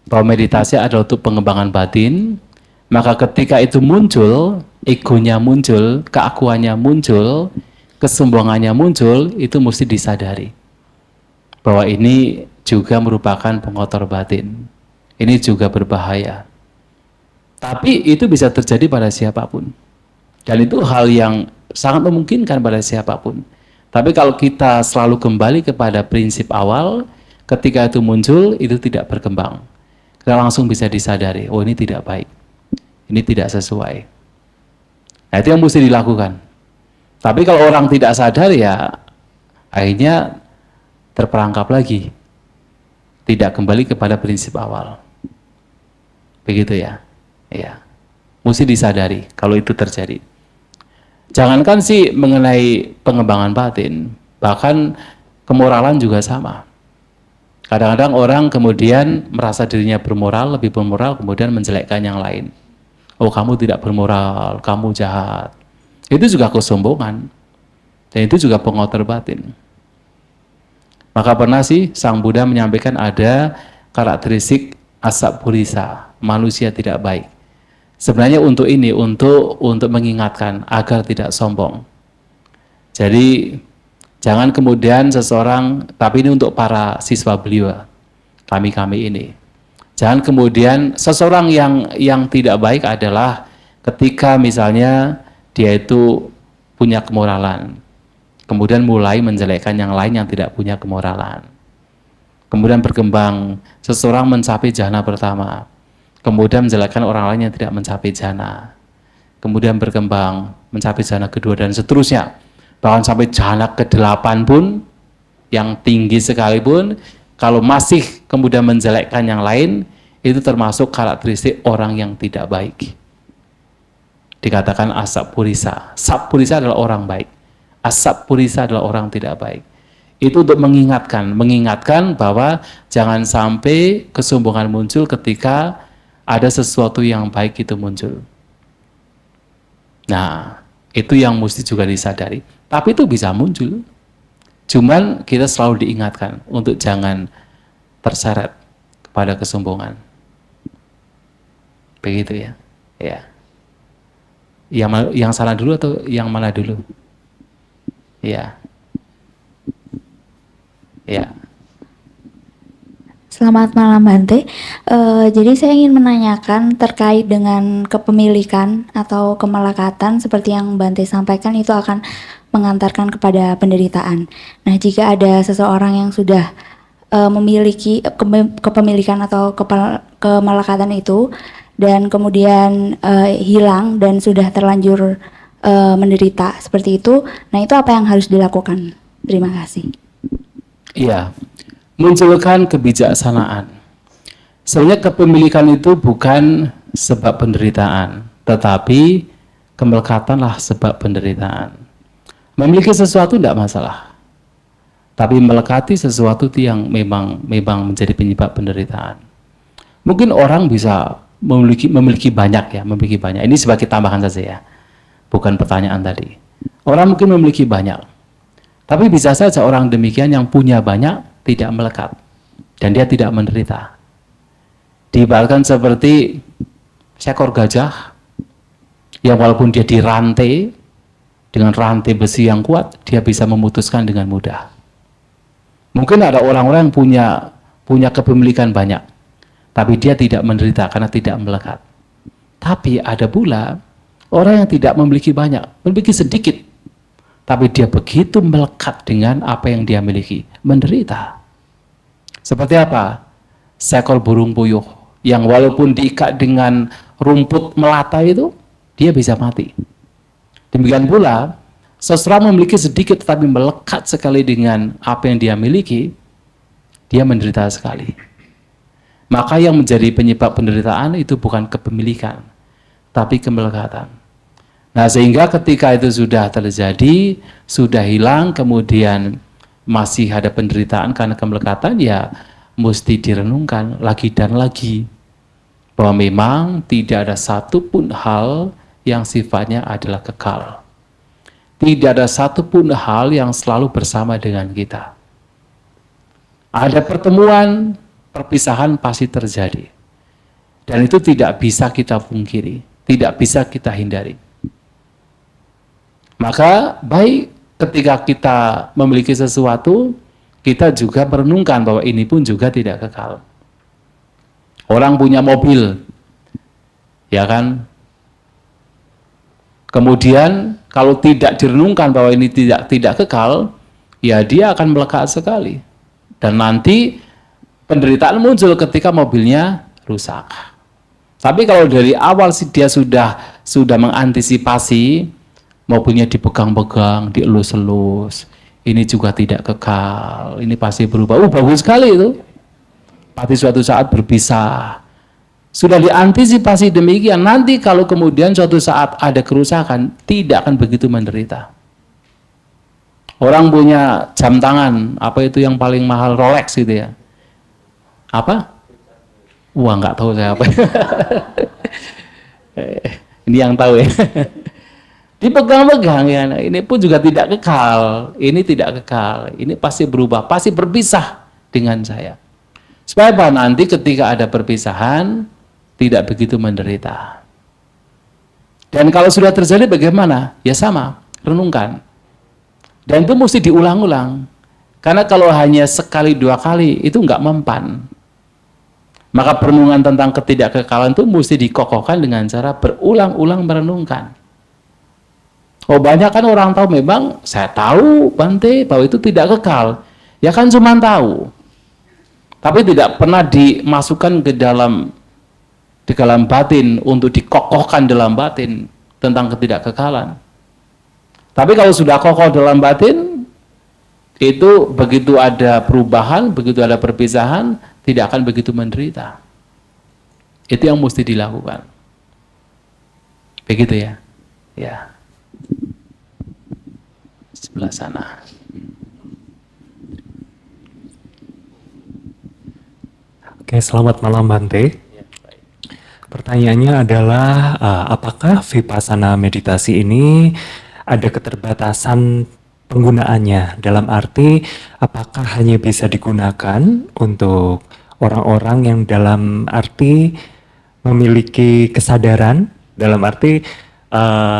bahwa meditasi adalah untuk pengembangan batin, maka ketika itu muncul, egonya muncul, keakuannya muncul, kesombongannya muncul, itu mesti disadari bahwa ini juga merupakan pengotor batin. Ini juga berbahaya. Tapi itu bisa terjadi pada siapapun. Dan itu hal yang sangat memungkinkan pada siapapun. Tapi kalau kita selalu kembali kepada prinsip awal, ketika itu muncul, itu tidak berkembang. Kita langsung bisa disadari, oh ini tidak baik. Ini tidak sesuai. Nah, itu yang mesti dilakukan. Tapi kalau orang tidak sadar, ya akhirnya terperangkap lagi. Tidak kembali kepada prinsip awal. Begitu ya. Ya. Mesti disadari kalau itu terjadi. Jangankan sih mengenai pengembangan batin, bahkan kemoralan juga sama. Kadang-kadang orang kemudian merasa dirinya bermoral, lebih bermoral, kemudian menjelekkan yang lain. Oh, kamu tidak bermoral, kamu jahat. Itu juga kesombongan. Dan itu juga pengotor batin. Maka pernah sih Sang Buddha menyampaikan ada karakteristik asap purisa, manusia tidak baik. Sebenarnya untuk ini, untuk mengingatkan agar tidak sombong. Jadi jangan kemudian seseorang, tapi ini untuk para siswa beliau, kami ini. Jangan kemudian seseorang yang tidak baik adalah ketika misalnya dia itu punya kemoralan, kemudian mulai menjelekkan yang lain yang tidak punya kemoralan. Kemudian berkembang, seseorang mencapai jhana pertama, kemudian menjelekkan orang lain yang tidak mencapai jhana. Kemudian berkembang, mencapai jhana kedua dan seterusnya. Bahkan sampai jhana ke-8 pun, yang tinggi sekalipun, kalau masih kemudian menjelekkan yang lain, itu termasuk karakteristik orang yang tidak baik. Dikatakan asap purisa. Asap purisa adalah orang baik. Asap purisa adalah orang tidak baik. Itu untuk mengingatkan bahwa jangan sampai kesombongan muncul ketika ada sesuatu yang baik itu muncul. Nah, itu yang mesti juga disadari. Tapi itu bisa muncul. Cuman kita selalu diingatkan untuk jangan terseret kepada kesombongan. Begitu ya. Ya. Yang salah dulu atau yang mana dulu? Ya. Ya. Selamat malam Bante. Jadi saya ingin menanyakan terkait dengan kepemilikan atau kemelekatan seperti yang Bante sampaikan itu akan mengantarkan kepada penderitaan. Nah, jika ada seseorang yang sudah memiliki kepemilikan atau kemelekatan itu dan kemudian hilang dan sudah terlanjur menderita seperti itu, nah itu apa yang harus dilakukan? Terima kasih. Iya, munculkan kebijaksanaan. Sebenarnya kepemilikan itu bukan sebab penderitaan, tetapi kemelekatanlah sebab penderitaan. Memiliki sesuatu tidak masalah. tapi melekati sesuatu yang memang menjadi penyebab penderitaan. Mungkin orang bisa memiliki banyak ya, memiliki banyak. Ini sebagai tambahan saja ya, bukan pertanyaan tadi. Orang mungkin memiliki banyak, tapi bisa saja orang demikian yang punya banyak tidak melekat dan dia tidak menderita. Diibaratkan seperti seekor gajah yang walaupun dia dirantai dengan rantai besi yang kuat, dia bisa memutuskan dengan mudah. Mungkin ada orang-orang yang punya kepemilikan banyak, tapi dia tidak menderita karena tidak melekat. Tapi ada pula orang yang tidak memiliki banyak, memiliki sedikit, tapi dia begitu melekat dengan apa yang dia miliki, menderita. Seperti apa? Seekor burung puyuh yang walaupun diikat dengan rumput melata itu, dia bisa mati. Demikian pula, seseorang memiliki sedikit tetapi melekat sekali dengan apa yang dia miliki, dia menderita sekali. Maka yang menjadi penyebab penderitaan itu bukan kepemilikan, tapi kemelekatan. Nah, sehingga ketika itu sudah terjadi, sudah hilang, kemudian masih ada penderitaan karena kemelekatan, ya mesti direnungkan lagi dan lagi bahwa memang tidak ada satupun hal yang sifatnya adalah kekal. Tidak ada satupun hal yang selalu bersama dengan kita. Ada pertemuan, perpisahan pasti terjadi. Dan itu tidak bisa kita pungkiri, tidak bisa kita hindari. Maka baik ketika kita memiliki sesuatu, kita juga merenungkan bahwa ini pun juga tidak kekal. Orang punya mobil, ya kan? Kemudian kalau tidak direnungkan bahwa ini tidak kekal, ya dia akan melekat sekali. Dan nanti penderitaan muncul ketika mobilnya rusak. Tapi kalau dari awal dia sudah mengantisipasi, mobilnya dipegang-pegang, dielus-elus, ini juga tidak kekal, ini pasti berubah. Bagus sekali itu. Pasti suatu saat berpisah. Sudah diantisipasi demikian, nanti kalau kemudian suatu saat ada kerusakan, tidak akan begitu menderita. Orang punya jam tangan, apa itu yang paling mahal, Rolex gitu ya. Apa? Wah, nggak tahu saya apa. Ini yang tahu ya. Dipegang-pegang ya, ini pun juga tidak kekal, ini tidak kekal, ini pasti berubah, pasti berpisah dengan saya. Supaya apa? Nanti ketika ada perpisahan, tidak begitu menderita. Dan kalau sudah terjadi bagaimana? Ya sama, renungkan. Dan itu mesti diulang-ulang. Karena kalau hanya sekali dua kali, itu nggak mempan. Maka perenungan tentang ketidakkekalan itu mesti dikokohkan dengan cara berulang-ulang merenungkan. Oh, banyak kan orang tahu, memang saya tahu Bante bahwa itu tidak kekal. Ya kan cuma tahu. Tapi tidak pernah dimasukkan ke dalam batin untuk dikokohkan dalam batin tentang ketidakkekalan. Tapi kalau sudah kokoh dalam batin, itu begitu ada perubahan, begitu ada perpisahan, tidak akan begitu menderita. Itu yang mesti dilakukan. Begitu ya. Ya. Sebelah sana. Oke, selamat malam Bante. Pertanyaannya adalah, apakah vipassana meditasi ini ada keterbatasan penggunaannya? Dalam arti, apakah hanya bisa digunakan untuk orang-orang yang dalam arti memiliki kesadaran, dalam arti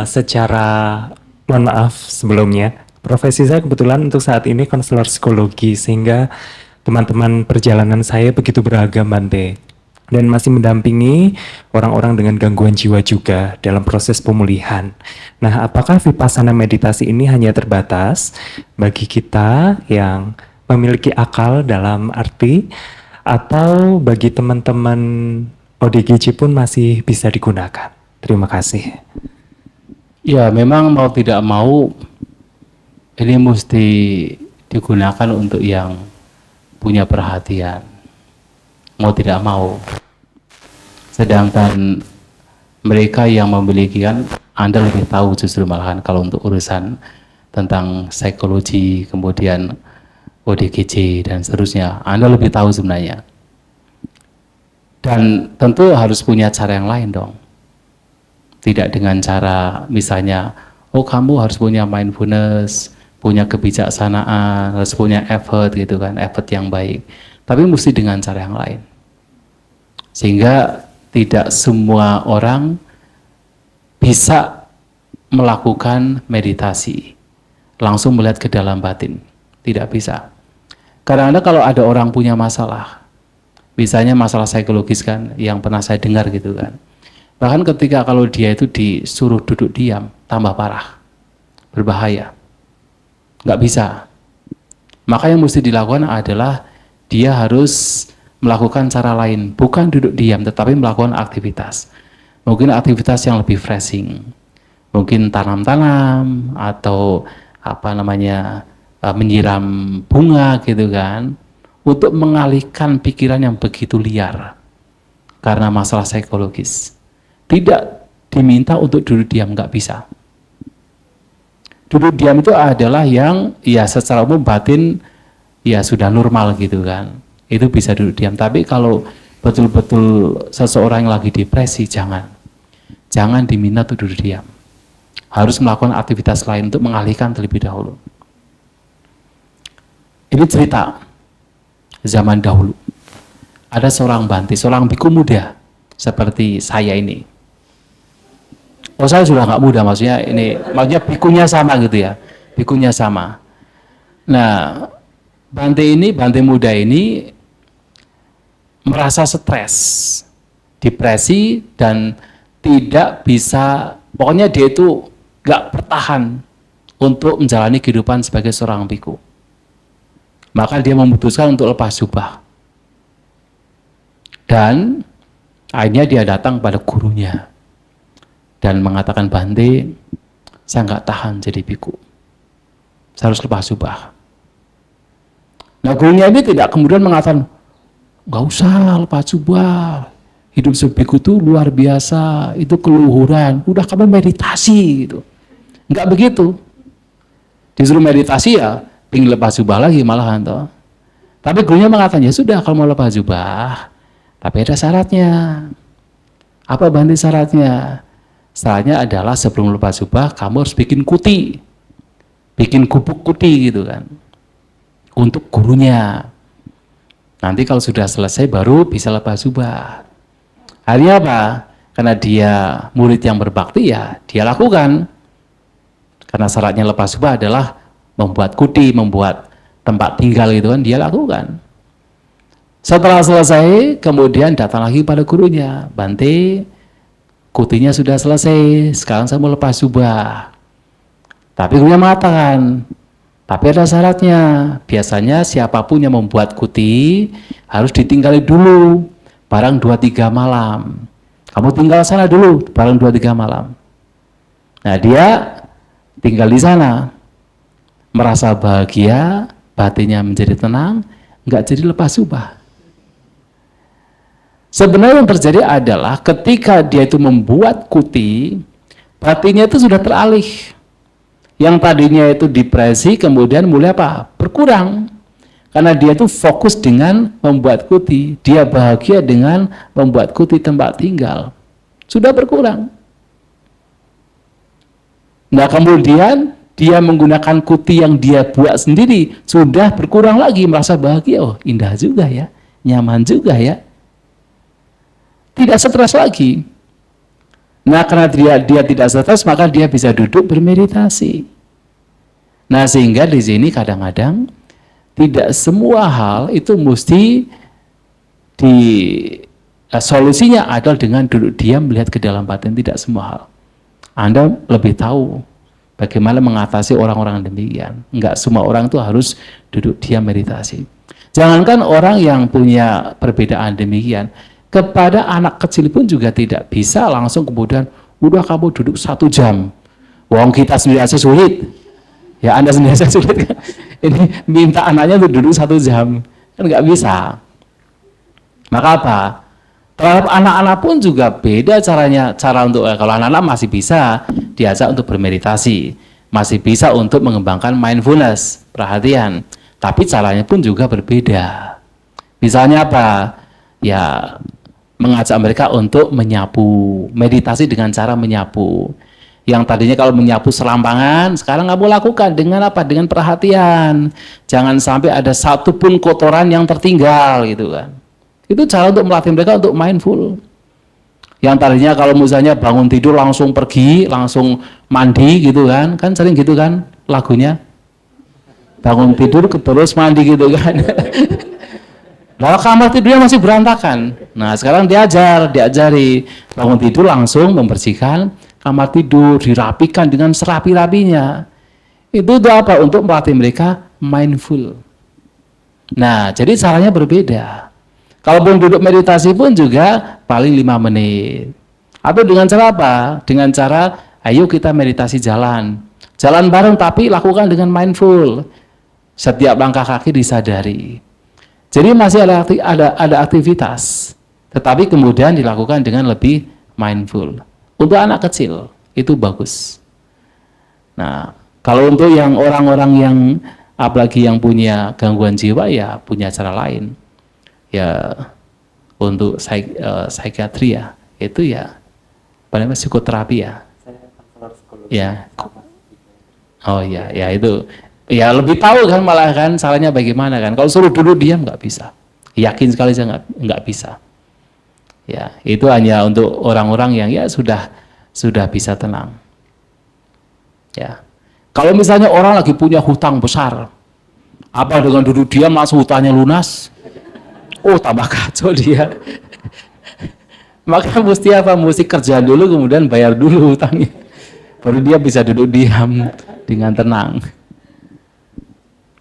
secara, mohon maaf sebelumnya, profesi saya kebetulan untuk saat ini konselor psikologi, sehingga teman-teman perjalanan saya begitu beragam Bante, dan masih mendampingi orang-orang dengan gangguan jiwa juga dalam proses pemulihan. Nah, apakah vipassana meditasi ini hanya terbatas bagi kita yang memiliki akal dalam arti, atau bagi teman-teman ODGJ pun masih bisa digunakan? Terima kasih. Ya, memang mau tidak mau ini mesti digunakan untuk yang punya perhatian, mau tidak mau. Sedangkan mereka yang memiliki, kan Anda lebih tahu justru malahan kalau untuk urusan tentang psikologi, kemudian ODGJ dan seterusnya. Anda lebih tahu sebenarnya. Dan tentu harus punya cara yang lain dong. Tidak dengan cara misalnya, oh kamu harus punya mindfulness, punya kebijaksanaan, harus punya effort gitu kan, effort yang baik. Tapi mesti dengan cara yang lain. Sehingga tidak semua orang bisa melakukan meditasi, langsung melihat ke dalam batin. Tidak bisa. Kadang-kadang kalau ada orang punya masalah, misalnya masalah psikologis kan, yang pernah saya dengar gitu kan. Bahkan ketika kalau dia itu disuruh duduk diam, tambah parah, berbahaya. Nggak bisa. Maka yang mesti dilakukan adalah dia harus melakukan cara lain, bukan duduk diam, tetapi melakukan aktivitas. Mungkin aktivitas yang lebih freshing, mungkin tanam-tanam atau apa namanya menyiram bunga gitu kan, untuk mengalihkan pikiran yang begitu liar karena masalah psikologis. Tidak diminta untuk duduk diam, nggak bisa. Duduk diam itu adalah yang ya secara umum batin ya sudah normal gitu kan, itu bisa duduk diam. Tapi kalau betul-betul seseorang yang lagi depresi, jangan diminta untuk duduk diam, harus melakukan aktivitas lain untuk mengalihkan terlebih dahulu. Ini cerita zaman dahulu, ada seorang Bante, seorang biku muda seperti saya ini. Oh, saya sudah nggak muda, maksudnya bikunya sama gitu ya, bikunya sama. Nah, Bante muda ini merasa stres, depresi, dan tidak bisa, pokoknya dia itu nggak bertahan untuk menjalani kehidupan sebagai seorang biku. Maka dia memutuskan untuk lepas jubah. Dan akhirnya dia datang pada gurunya dan mengatakan, Bante, saya nggak tahan jadi biku, saya harus lepas jubah. Nah, gurunya ini tidak kemudian mengatakan, nggak usah lepas jubah, hidup sebiku itu luar biasa, itu keluhuran, udah kamu meditasi gitu. Nggak begitu. Disuruh meditasi ya ingin lepas jubah lagi malahan toh. Tapi gurunya mengatakan, ya sudah kalau mau lepas jubah, tapi ada syaratnya. Apa Bante syaratnya? Syaratnya adalah sebelum lepas jubah kamu harus bikin kuti, bikin gubuk kuti gitu kan, untuk gurunya. Nanti kalau sudah selesai baru bisa lepas jubah. Akhirnya apa? Karena dia murid yang berbakti ya dia lakukan. Karena syaratnya lepas jubah adalah membuat kuti, membuat tempat tinggal gitu kan, dia lakukan. Setelah selesai kemudian datang lagi pada gurunya, Bante, kutinya sudah selesai, sekarang saya mau lepas jubah. Tapi gurunya mengatakan, tapi ada syaratnya. Biasanya siapapun yang membuat kuti harus ditinggali dulu barang 2-3 malam. Kamu tinggal sana dulu barang 2-3 malam. Nah, dia tinggal di sana, merasa bahagia, batinnya menjadi tenang, nggak jadi lepas jubah. Sebenarnya yang terjadi adalah ketika dia itu membuat kuti, batinnya itu sudah teralih. Yang tadinya itu depresi, kemudian mulai apa? Berkurang. Karena dia itu fokus dengan membuat kuti, dia bahagia dengan membuat kuti tempat tinggal. Sudah berkurang. Nah, kemudian dia menggunakan kuti yang dia buat sendiri, sudah berkurang lagi, merasa bahagia. Oh, indah juga ya, nyaman juga ya. Tidak stres lagi. Nah, karena dia tidak stres, maka dia bisa duduk bermeditasi. Nah, sehingga di sini kadang-kadang tidak semua hal itu mesti solusinya adalah dengan duduk diam melihat ke dalam batin. Tidak semua hal. Anda lebih tahu bagaimana mengatasi orang-orang demikian. Enggak semua orang itu harus duduk diam meditasi. Jangankan orang yang punya perbedaan demikian, kepada anak kecil pun juga tidak bisa langsung kemudian udah kamu duduk 1 jam. Wong kita sendiri aja sulit. Ya Anda sendiri aja sulit kan? Ini minta anaknya untuk duduk 1 jam. Kan nggak bisa. Maka apa? Terhadap anak-anak pun juga beda caranya. Cara untuk kalau anak-anak masih bisa diajak untuk bermeditasi, masih bisa untuk mengembangkan mindfulness, perhatian. Tapi caranya pun juga berbeda. Misalnya apa? Ya, mengajak mereka untuk menyapu, meditasi dengan cara menyapu. Yang tadinya kalau menyapu selampangan, sekarang kamu lakukan dengan apa? Dengan perhatian. Jangan sampai ada satu pun kotoran yang tertinggal gitu kan. Itu cara untuk melatih mereka untuk mindful. Yang tadinya kalau misalnya bangun tidur langsung pergi, langsung mandi gitu kan sering gitu kan lagunya. Bangun tidur terus mandi gitu kan. Lalu kamar tidurnya masih berantakan. Nah sekarang diajari bangun tidur langsung membersihkan kamar tidur, dirapikan dengan serapi-rapinya. Itu apa? Untuk melatih mereka mindful. Nah jadi caranya berbeda. Kalaupun duduk meditasi pun juga paling 5 menit. Atau dengan cara apa? Dengan cara ayo kita meditasi jalan. Jalan bareng tapi lakukan dengan mindful. Setiap langkah kaki disadari. Jadi masih ada aktivitas, tetapi kemudian dilakukan dengan lebih mindful. Untuk anak kecil itu bagus. Nah, kalau untuk yang orang-orang yang apalagi yang punya gangguan jiwa ya punya cara lain. Ya untuk psikiatri ya itu ya apa namanya psikoterapi ya. Ya. Oh ya, ya itu. Ya lebih tahu kan malah kan caranya bagaimana kan. Kalau suruh dulu diam nggak bisa. Yakin sekali saya nggak bisa. Ya itu hanya untuk orang-orang yang ya sudah bisa tenang. Ya kalau misalnya orang lagi punya hutang besar, apa dengan duduk diam langsung hutangnya lunas? Oh tambah kacau dia. Maka mesti apa? Mesti kerja dulu kemudian bayar dulu hutangnya. Baru dia bisa duduk diam dengan tenang.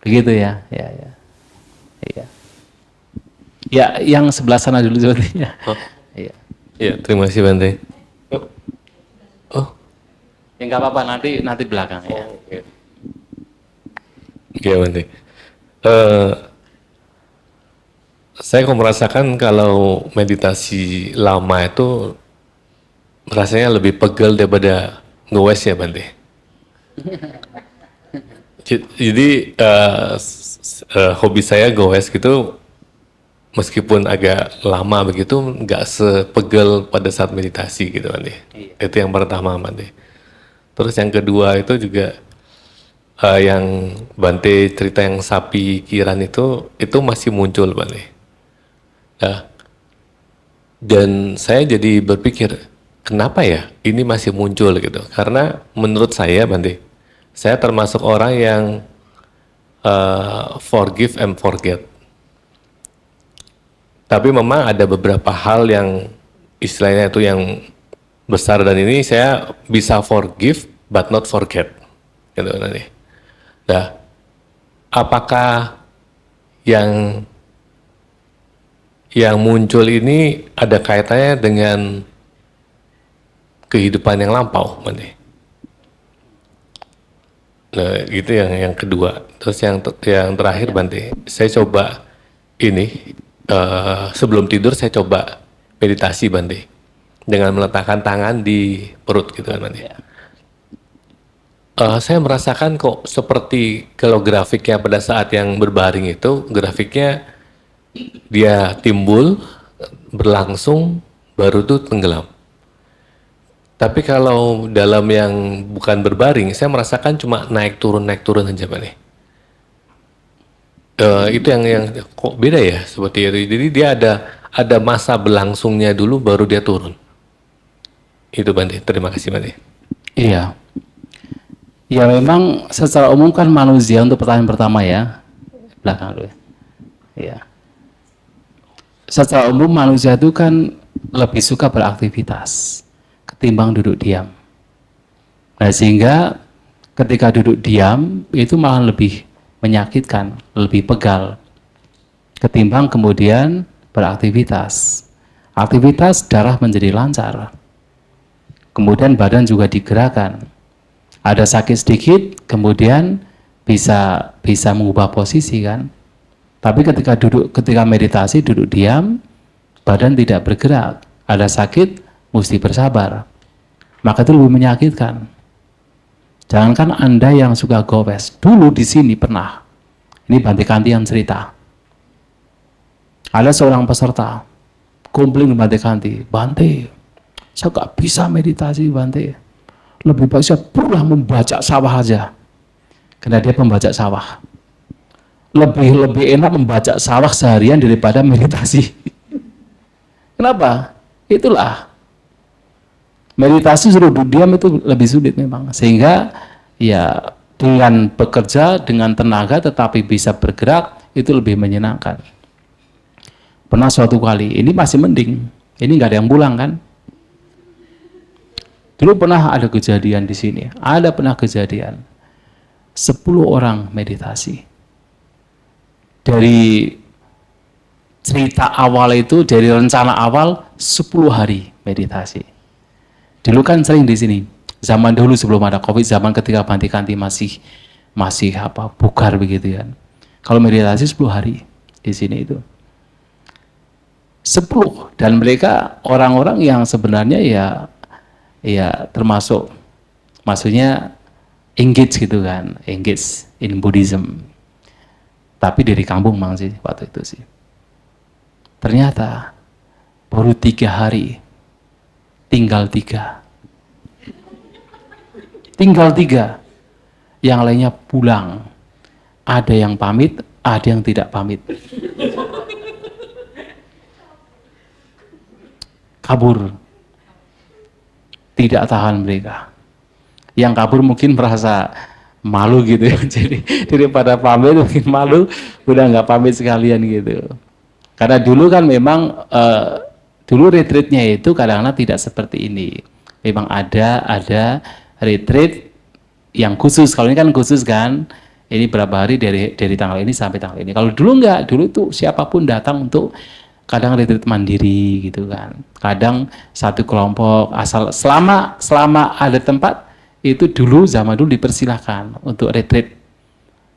Begitu ya, ya. Ya, yang sebelah sana dulu sepertinya. Oh. Iya. Ya, terima kasih Bante. Oh, Ya nggak apa-apa nanti belakang ya. oke Bante. Saya kok merasakan kalau meditasi lama itu rasanya lebih pegel daripada nge-wes ya Bante. Jadi hobi saya goes gitu, meskipun agak lama begitu, nggak sepegel pada saat meditasi gitu Bante. Itu yang pertama Bante. Terus yang kedua itu juga yang Bante cerita yang sapi kiran itu masih muncul Bante. Nah, dan saya jadi berpikir kenapa ya ini masih muncul gitu? Karena menurut saya Bante, saya termasuk orang yang forgive and forget. Tapi memang ada beberapa hal yang istilahnya itu yang besar dan ini saya bisa forgive but not forget. Gitu nanti. Nah, apakah yang muncul ini ada kaitannya dengan kehidupan yang lampau, Bante? Nah, itu yang kedua. Terus yang terakhir Bante, saya coba ini sebelum tidur saya coba meditasi Bante dengan meletakkan tangan di perut gitu kan Bante. Saya merasakan kok seperti kalau grafiknya pada saat yang berbaring itu grafiknya dia timbul, berlangsung, baru tuh tenggelam. Tapi kalau dalam yang bukan berbaring, saya merasakan cuma naik turun aja Pak nih. Itu yang kok beda ya seperti itu. Jadi dia ada masa berlangsungnya dulu, baru dia turun. Itu Bante. Terima kasih Bante. Iya. Ya memang secara umum kan manusia untuk pertanyaan pertama ya, belakang dulu ya. Iya. Secara umum manusia itu kan lebih suka beraktivitas ketimbang duduk diam. Nah sehingga ketika duduk diam itu malah lebih menyakitkan, lebih pegal ketimbang kemudian beraktivitas. Aktivitas darah menjadi lancar, kemudian badan juga digerakkan. Ada sakit sedikit, kemudian bisa mengubah posisi kan. Tapi ketika meditasi duduk diam, badan tidak bergerak, ada sakit, mesti bersabar. Maka itu lebih menyakitkan. Jangankan Anda yang suka gowes, dulu di sini pernah Ini Bante Kanti yang cerita. Ada seorang peserta komplain ke Bante Kanti, Bante, saya gak bisa meditasi Bante. Lebih baik saya pulang membaca sawah aja. Karena dia pembaca sawah. Lebih enak membaca sawah seharian daripada meditasi. Kenapa? Itulah. Meditasi suruh diam itu lebih sulit memang. Sehingga ya dengan bekerja, dengan tenaga tetapi bisa bergerak, itu lebih menyenangkan. Pernah suatu kali, ini masih mending. Ini nggak ada yang pulang kan? Dulu pernah ada kejadian di sini. Pernah kejadian. 10 orang meditasi. Dari cerita awal itu, dari rencana awal 10 hari meditasi. Dulu kan sering di sini. Zaman dulu sebelum ada Covid, zaman ketika Bante Kanti masih bugar begitu kan. Kalau meditasi 10 hari di sini itu. 10, dan mereka orang-orang yang sebenarnya ya termasuk, maksudnya engage gitu kan, engage in Buddhism. Tapi dari kampung mang sih waktu itu sih. Ternyata baru 3 hari, tinggal 3. Tinggal 3. Yang lainnya pulang. Ada yang pamit, ada yang tidak pamit. Kabur. Tidak tahan mereka. Yang kabur mungkin merasa malu gitu ya. Jadi daripada pamit mungkin malu, udah nggak pamit sekalian gitu. Karena dulu kan memang dulu retreatnya itu kadang-kadang tidak seperti ini. Memang ada retreat yang khusus. Kalau ini kan khusus kan, ini berapa hari dari tanggal ini sampai tanggal ini. Kalau dulu enggak, dulu tuh siapapun datang untuk kadang retreat mandiri gitu kan. Kadang satu kelompok, asal selama ada tempat itu zaman dulu dipersilahkan untuk retreat.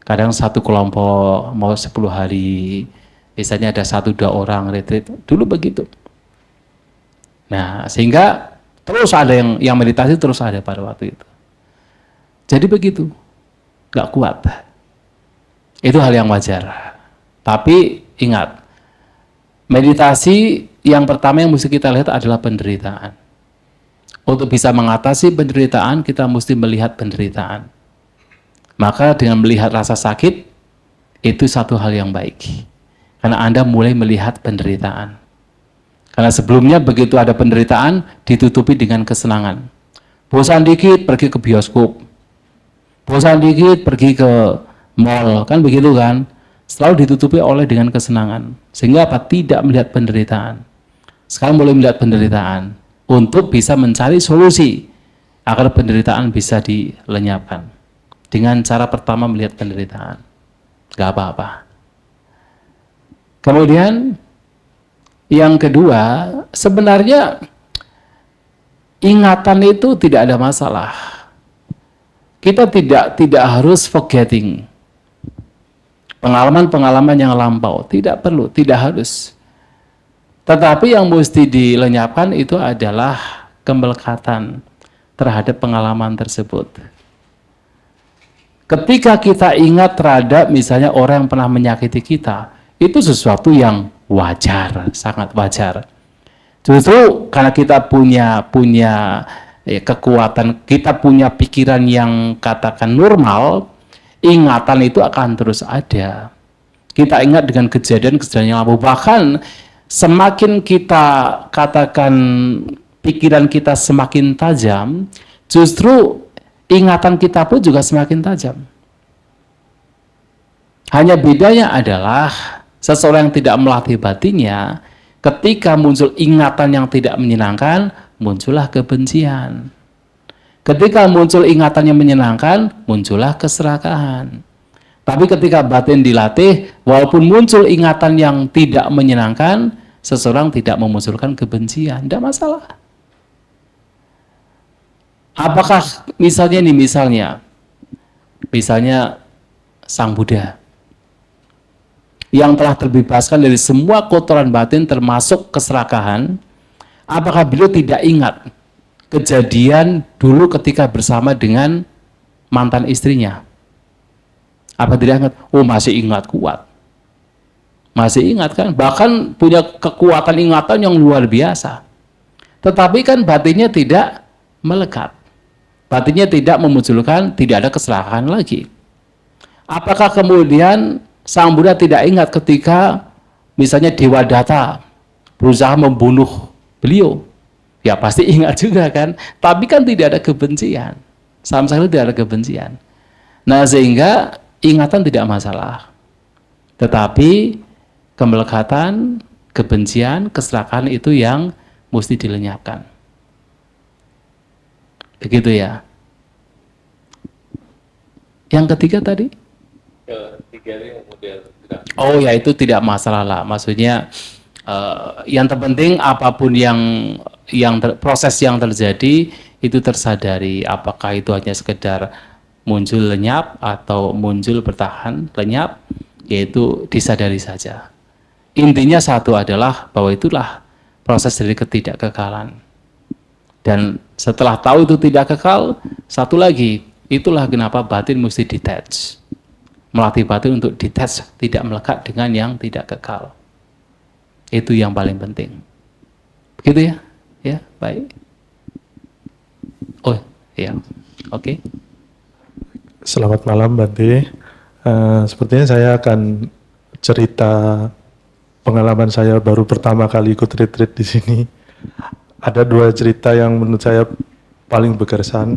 Kadang satu kelompok mau 10 hari, biasanya ada 1-2 orang retreat. Dulu begitu. Nah, sehingga terus ada yang meditasi terus ada pada waktu itu. Jadi begitu, nggak kuat. Itu hal yang wajar. Tapi ingat, meditasi yang pertama yang mesti kita lihat adalah penderitaan. Untuk bisa mengatasi penderitaan, kita mesti melihat penderitaan. Maka dengan melihat rasa sakit, itu satu hal yang baik. Karena Anda mulai melihat penderitaan. Karena sebelumnya begitu ada penderitaan, ditutupi dengan kesenangan. Bosan dikit, pergi ke bioskop. Bosan dikit, pergi ke mall. Kan begitu kan? Selalu ditutupi dengan kesenangan. Sehingga tidak melihat penderitaan. Sekarang mulai melihat penderitaan. Untuk bisa mencari solusi. Agar penderitaan bisa dilenyapkan. Dengan cara pertama melihat penderitaan. Gak apa-apa. Kemudian yang kedua, sebenarnya ingatan itu tidak ada masalah. Kita tidak harus forgetting pengalaman-pengalaman yang lampau, tidak perlu, tidak harus. Tetapi yang mesti dilenyapkan itu adalah kemelekatan terhadap pengalaman tersebut. Ketika kita ingat terhadap misalnya orang yang pernah menyakiti kita, itu sesuatu yang wajar, sangat wajar. Justru karena kita punya kekuatan, kita punya pikiran yang katakan normal, ingatan itu akan terus ada. Kita ingat dengan kejadian-kejadian yang lalu. Bahkan semakin kita katakan pikiran kita semakin tajam, justru ingatan kita pun juga semakin tajam. Hanya bedanya adalah seseorang yang tidak melatih batinnya, ketika muncul ingatan yang tidak menyenangkan, muncullah kebencian. Ketika muncul ingatan yang menyenangkan, muncullah keserakahan. Tapi ketika batin dilatih, walaupun muncul ingatan yang tidak menyenangkan, seseorang tidak memunculkan kebencian, tidak masalah. Apakah misalnya Sang Buddha yang telah terbebaskan dari semua kotoran batin termasuk keserakahan, apakah beliau tidak ingat kejadian dulu ketika bersama dengan mantan istrinya? Apa tidak ingat? Oh, masih ingat, kuat. Masih ingat kan? Bahkan punya kekuatan ingatan yang luar biasa. Tetapi kan batinnya tidak melekat. Batinnya tidak memunculkan, tidak ada kesalahan lagi. Apakah kemudian Sang Buddha tidak ingat ketika misalnya Dewa Data berusaha membunuh beliau? Ya pasti ingat juga kan. Tapi kan tidak ada kebencian. Sama sekali tidak ada kebencian. Nah, sehingga ingatan tidak masalah. Tetapi kemelekatan, kebencian, keserakahan itu yang mesti dilenyapkan. Begitu ya. Yang ketiga tadi? Oh ya, itu tidak masalah lah. Maksudnya yang terpenting apapun proses yang terjadi itu tersadari. Apakah itu hanya sekedar muncul lenyap atau muncul bertahan lenyap, yaitu disadari saja. Intinya satu adalah bahwa itulah proses dari ketidakkekalan. Dan setelah tahu itu tidak kekal, satu lagi, itulah kenapa batin mesti detach. Melatih batin untuk detach, tidak melekat dengan yang tidak kekal. Itu yang paling penting. Begitu ya? Ya, baik. Oh, ya. Oke. Selamat malam, Bante. Sepertinya saya akan cerita pengalaman saya baru pertama kali ikut retreat di sini. Ada dua cerita yang menurut saya paling berkesan.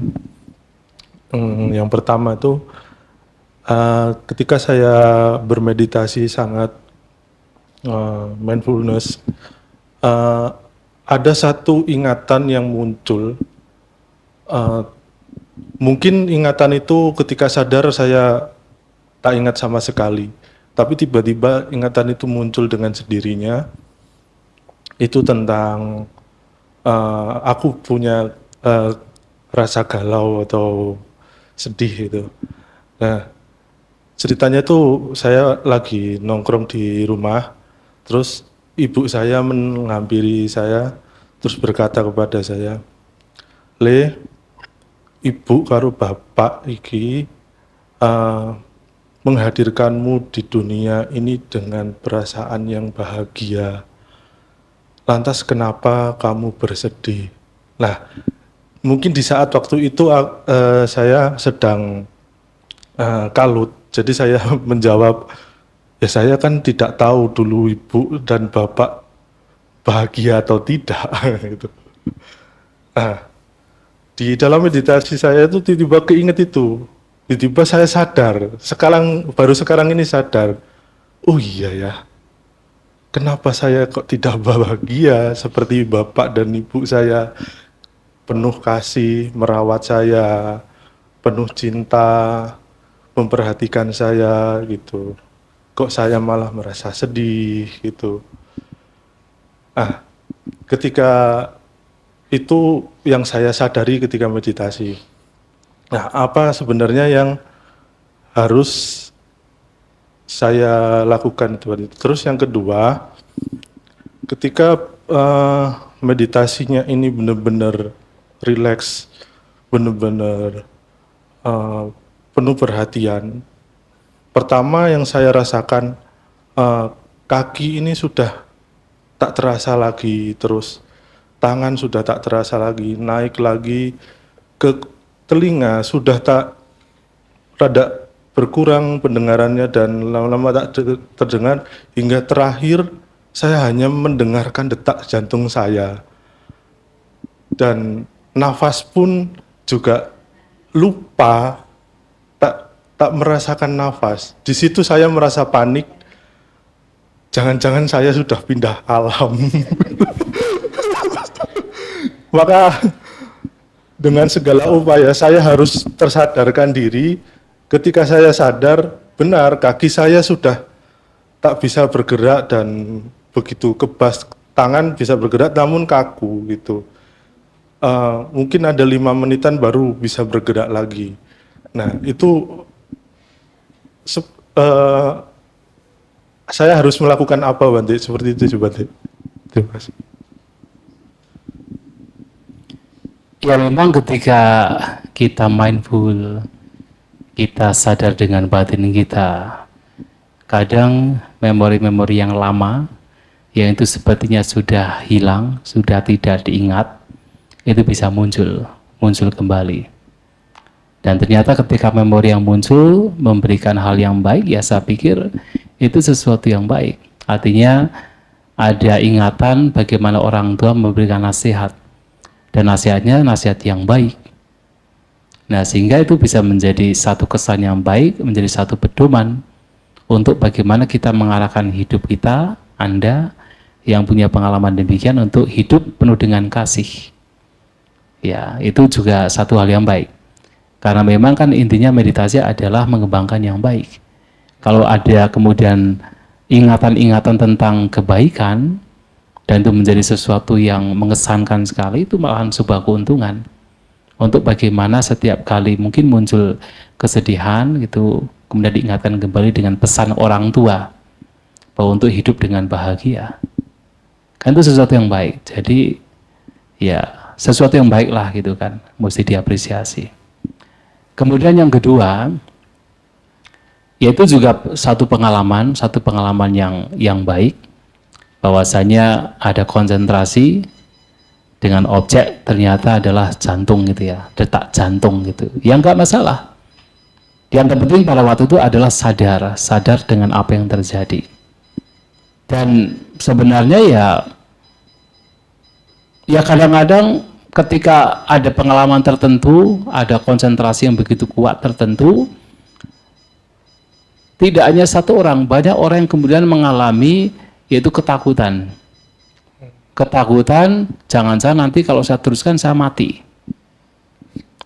Yang pertama itu ketika saya bermeditasi sangat mindfulness, ada satu ingatan yang muncul. Mungkin ingatan itu ketika sadar saya tak ingat sama sekali, tapi tiba-tiba ingatan itu muncul dengan sendirinya. Itu tentang aku punya rasa galau atau sedih itu. Nah, ceritanya tuh saya lagi nongkrong di rumah, terus ibu saya menghampiri saya, terus berkata kepada saya, "Le, ibu karo bapak iki menghadirkanmu di dunia ini dengan perasaan yang bahagia. Lantas kenapa kamu bersedih?" Nah, mungkin di saat waktu itu saya sedang kalut. Jadi saya menjawab, ya saya kan tidak tahu dulu ibu dan bapak bahagia atau tidak. Gitu. Nah, di dalam meditasi saya itu tiba-tiba keinget itu. Tiba-tiba saya sadar, baru sekarang ini sadar, oh iya ya, kenapa saya kok tidak bahagia seperti bapak dan ibu saya, penuh kasih, merawat saya, penuh cinta, memperhatikan saya gitu. Kok saya malah merasa sedih gitu. Ketika itu yang saya sadari ketika meditasi. Nah, apa sebenarnya yang harus saya lakukan itu? Terus yang kedua, ketika meditasinya ini benar-benar rileks, benar-benar penuh perhatian. Pertama yang saya rasakan, kaki ini sudah tak terasa lagi, terus tangan sudah tak terasa lagi, naik lagi ke telinga sudah tak rada berkurang pendengarannya dan lama-lama tak terdengar, hingga terakhir saya hanya mendengarkan detak jantung saya. Dan nafas pun juga lupa, tak merasakan nafas. Di situ saya merasa panik. Jangan-jangan saya sudah pindah alam. Maka dengan segala upaya saya harus tersadarkan diri. Ketika saya sadar, benar kaki saya sudah tak bisa bergerak dan begitu kebas, tangan bisa bergerak namun kaku gitu. Mungkin ada 5 menitan baru bisa bergerak lagi. Nah itu saya harus melakukan apa, Bante? Seperti itu, Bante. Terima kasih. Ya memang ketika kita mindful, kita sadar dengan batin kita. Kadang memori-memori yang lama, yang itu sepertinya sudah hilang, sudah tidak diingat, itu bisa muncul kembali. Dan ternyata ketika memori yang muncul memberikan hal yang baik, ya saya pikir itu sesuatu yang baik. Artinya ada ingatan bagaimana orang tua memberikan nasihat, dan nasihatnya nasihat yang baik. Nah, sehingga itu bisa menjadi satu kesan yang baik, menjadi satu pedoman untuk bagaimana kita mengarahkan hidup kita, Anda yang punya pengalaman demikian, untuk hidup penuh dengan kasih. Ya, itu juga satu hal yang baik. Karena memang kan intinya meditasi adalah mengembangkan yang baik. Kalau ada kemudian ingatan-ingatan tentang kebaikan, dan itu menjadi sesuatu yang mengesankan sekali, itu malahan sebuah keuntungan. Untuk bagaimana setiap kali mungkin muncul kesedihan gitu, kemudian diingatkan kembali dengan pesan orang tua bahwa untuk hidup dengan bahagia, kan itu sesuatu yang baik. Jadi ya sesuatu yang baik lah gitu kan, mesti diapresiasi. Kemudian yang kedua, yaitu juga satu pengalaman yang baik, bahwasanya ada konsentrasi dengan objek ternyata adalah jantung gitu ya, detak jantung gitu. Yang enggak masalah. Yang terpenting pada waktu itu adalah sadar dengan apa yang terjadi. Dan sebenarnya ya kadang-kadang ketika ada pengalaman tertentu, ada konsentrasi yang begitu kuat tertentu, tidak hanya satu orang, banyak orang yang kemudian mengalami yaitu ketakutan. Ketakutan, jangan-jangan nanti kalau saya teruskan saya mati.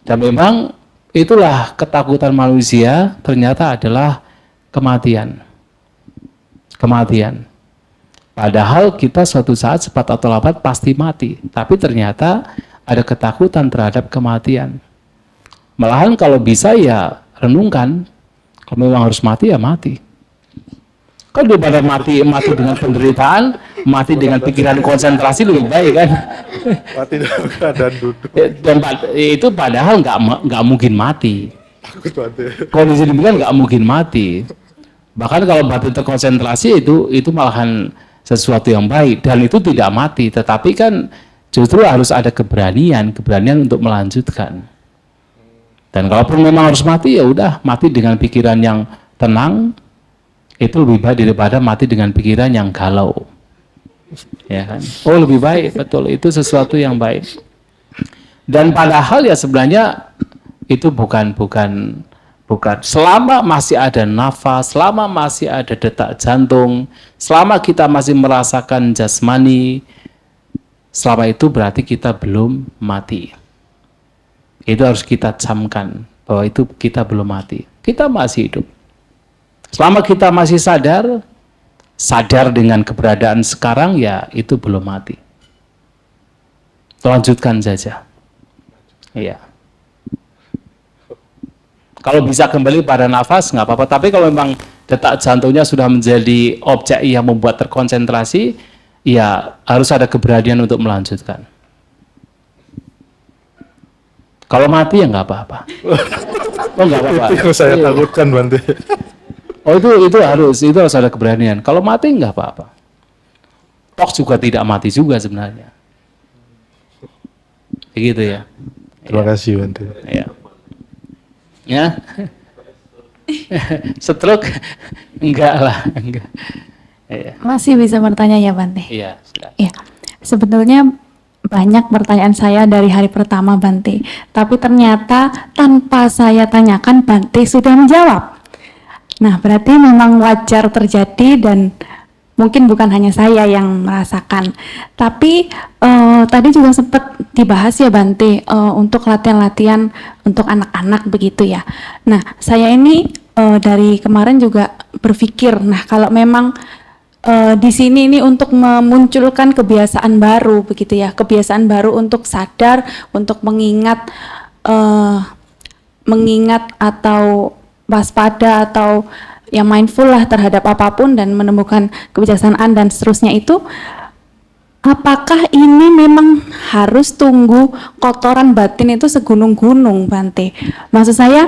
Dan memang itulah ketakutan manusia, ternyata adalah kematian. Kematian. Padahal kita suatu saat cepat atau lambat pasti mati. Tapi ternyata ada ketakutan terhadap kematian. Malahan kalau bisa ya renungkan, kalau memang harus mati ya mati. Kalau daripada mati dengan penderitaan, mati dengan pikiran konsentrasi lebih baik kan. Mati dalam keadaan duduk. Dan itu padahal nggak mungkin mati. Takut mati. Kondisi demikian nggak mungkin mati. Bahkan kalau mati terkonsentrasi itu malahan sesuatu yang baik, dan itu tidak mati. Tetapi kan justru harus ada keberanian untuk melanjutkan. Dan kalaupun memang harus mati, ya udah mati dengan pikiran yang tenang. Itu lebih baik daripada mati dengan pikiran yang galau. Ya kan? Oh, lebih baik, betul. Itu sesuatu yang baik. Dan padahal ya sebenarnya itu bukan selama masih ada nafas, selama masih ada detak jantung, selama kita masih merasakan jasmani, selama itu berarti kita belum mati. Itu harus kita camkan bahwa itu kita belum mati. Kita masih hidup. Selama kita masih sadar dengan keberadaan sekarang, ya itu belum mati. Lanjutkan saja. Iya. Kalau bisa kembali pada nafas nggak apa-apa. Tapi kalau memang detak jantungnya sudah menjadi objek yang membuat terkonsentrasi, ya harus ada keberanian untuk melanjutkan. Kalau mati ya nggak apa-apa. Oh nggak apa-apa. Itu yang saya takutkan, Bante. Oh itu harus ada keberanian. Kalau mati nggak apa-apa. Toh juga tidak mati juga sebenarnya. Begitu ya. Terima kasih, Bante. Ya. Stroke enggak lah, enggak. Ya. Masih bisa bertanya ya Bante? Iya, sudah. Ya, sebetulnya banyak pertanyaan saya dari hari pertama Bante, tapi ternyata tanpa saya tanyakan Bante sudah menjawab. Nah, berarti memang wajar terjadi dan mungkin bukan hanya saya yang merasakan. Tapi tadi juga sempat dibahas ya Bante untuk latihan-latihan untuk anak-anak begitu ya. Nah, saya ini dari kemarin juga berpikir, nah kalau memang di sini ini untuk memunculkan kebiasaan baru begitu ya, kebiasaan baru untuk sadar, untuk mengingat atau waspada atau yang mindful lah terhadap apapun dan menemukan kebijaksanaan dan seterusnya itu, apakah ini memang harus tunggu kotoran batin itu segunung-gunung Bante? Maksud saya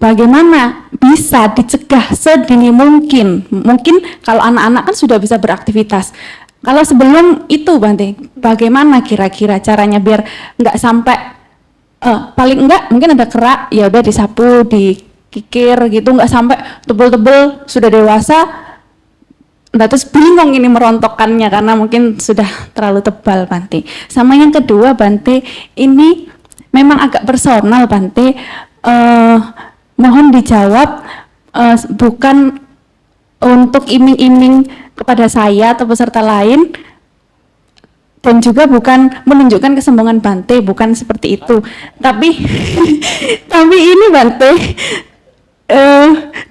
bagaimana bisa dicegah sedini mungkin. Mungkin kalau anak-anak kan sudah bisa beraktivitas. Kalau sebelum itu Bante, bagaimana kira-kira caranya biar nggak sampai paling enggak mungkin ada kerak, ya udah disapu, dikikir gitu, nggak sampai tebel-tebel sudah dewasa. Nah, terus bingung ini merontokkannya karena mungkin sudah terlalu tebal Bante. Sama yang kedua Bante, ini memang agak personal Bante. Mohon dijawab, bukan untuk iming-iming kepada saya atau peserta lain, dan juga bukan menunjukkan kesombongan Bante, bukan seperti itu. Tapi tapi ini Bante,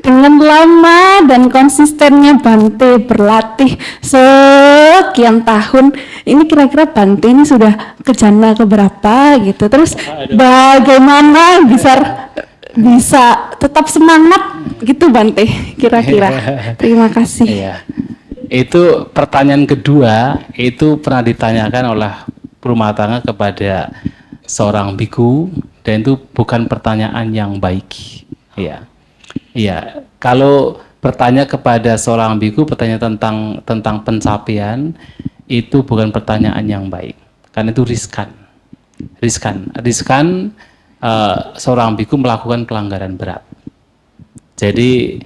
dengan lama dan konsistennya Bante berlatih sekian tahun, ini kira-kira Bante ini sudah ke jana keberapa gitu. Terus bagaimana bisa tetap semangat gitu Bante kira-kira. Terima kasih. Iya. Itu pertanyaan kedua, itu pernah ditanyakan oleh rumah tangga kepada seorang biku, dan itu bukan pertanyaan yang baik. Iya. Iya, kalau bertanya kepada seorang biku, bertanya tentang pencapaian, itu bukan pertanyaan yang baik, karena itu riskan. Seorang biku melakukan pelanggaran berat. Jadi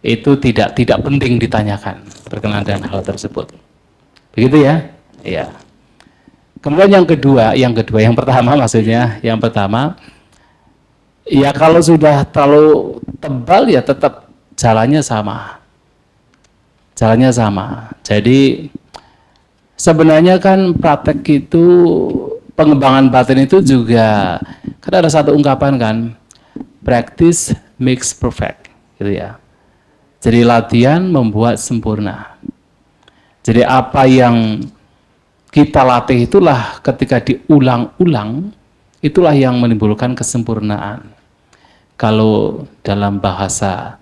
itu tidak penting ditanyakan berkenaan dengan hal tersebut. Begitu ya? Iya. Kemudian yang pertama ya kalau sudah terlalu tebal ya tetap jalannya sama. Jadi sebenarnya kan praktek itu, pengembangan batin itu juga kan ada satu ungkapan kan, practice makes perfect gitu ya. Jadi latihan membuat sempurna. Jadi apa yang kita latih itulah ketika diulang-ulang, itulah yang menimbulkan kesempurnaan. Kalau dalam bahasa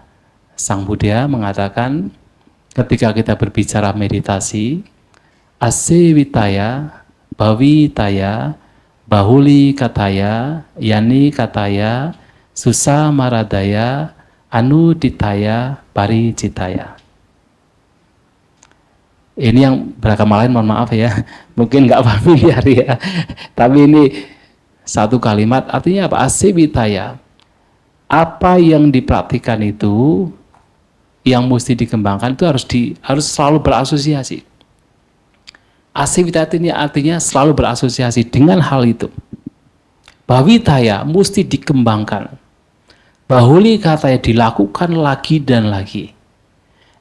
Sang Buddha mengatakan, ketika kita berbicara meditasi, asewitaya, bhavitaya, bahuli kataya, yani kataya, susa maradaya, anuditaya, paricitaya. Ini yang beragama lain, mohon maaf ya, mungkin nggak familiar ya, tapi ini satu kalimat artinya apa? Asewitaya, apa yang dipraktikkan itu, yang mesti dikembangkan itu harus selalu berasosiasi. Asewitaya ini artinya selalu berasosiasi dengan hal itu. Bhavitaya mesti dikembangkan. Bahuli katanya dilakukan lagi dan lagi.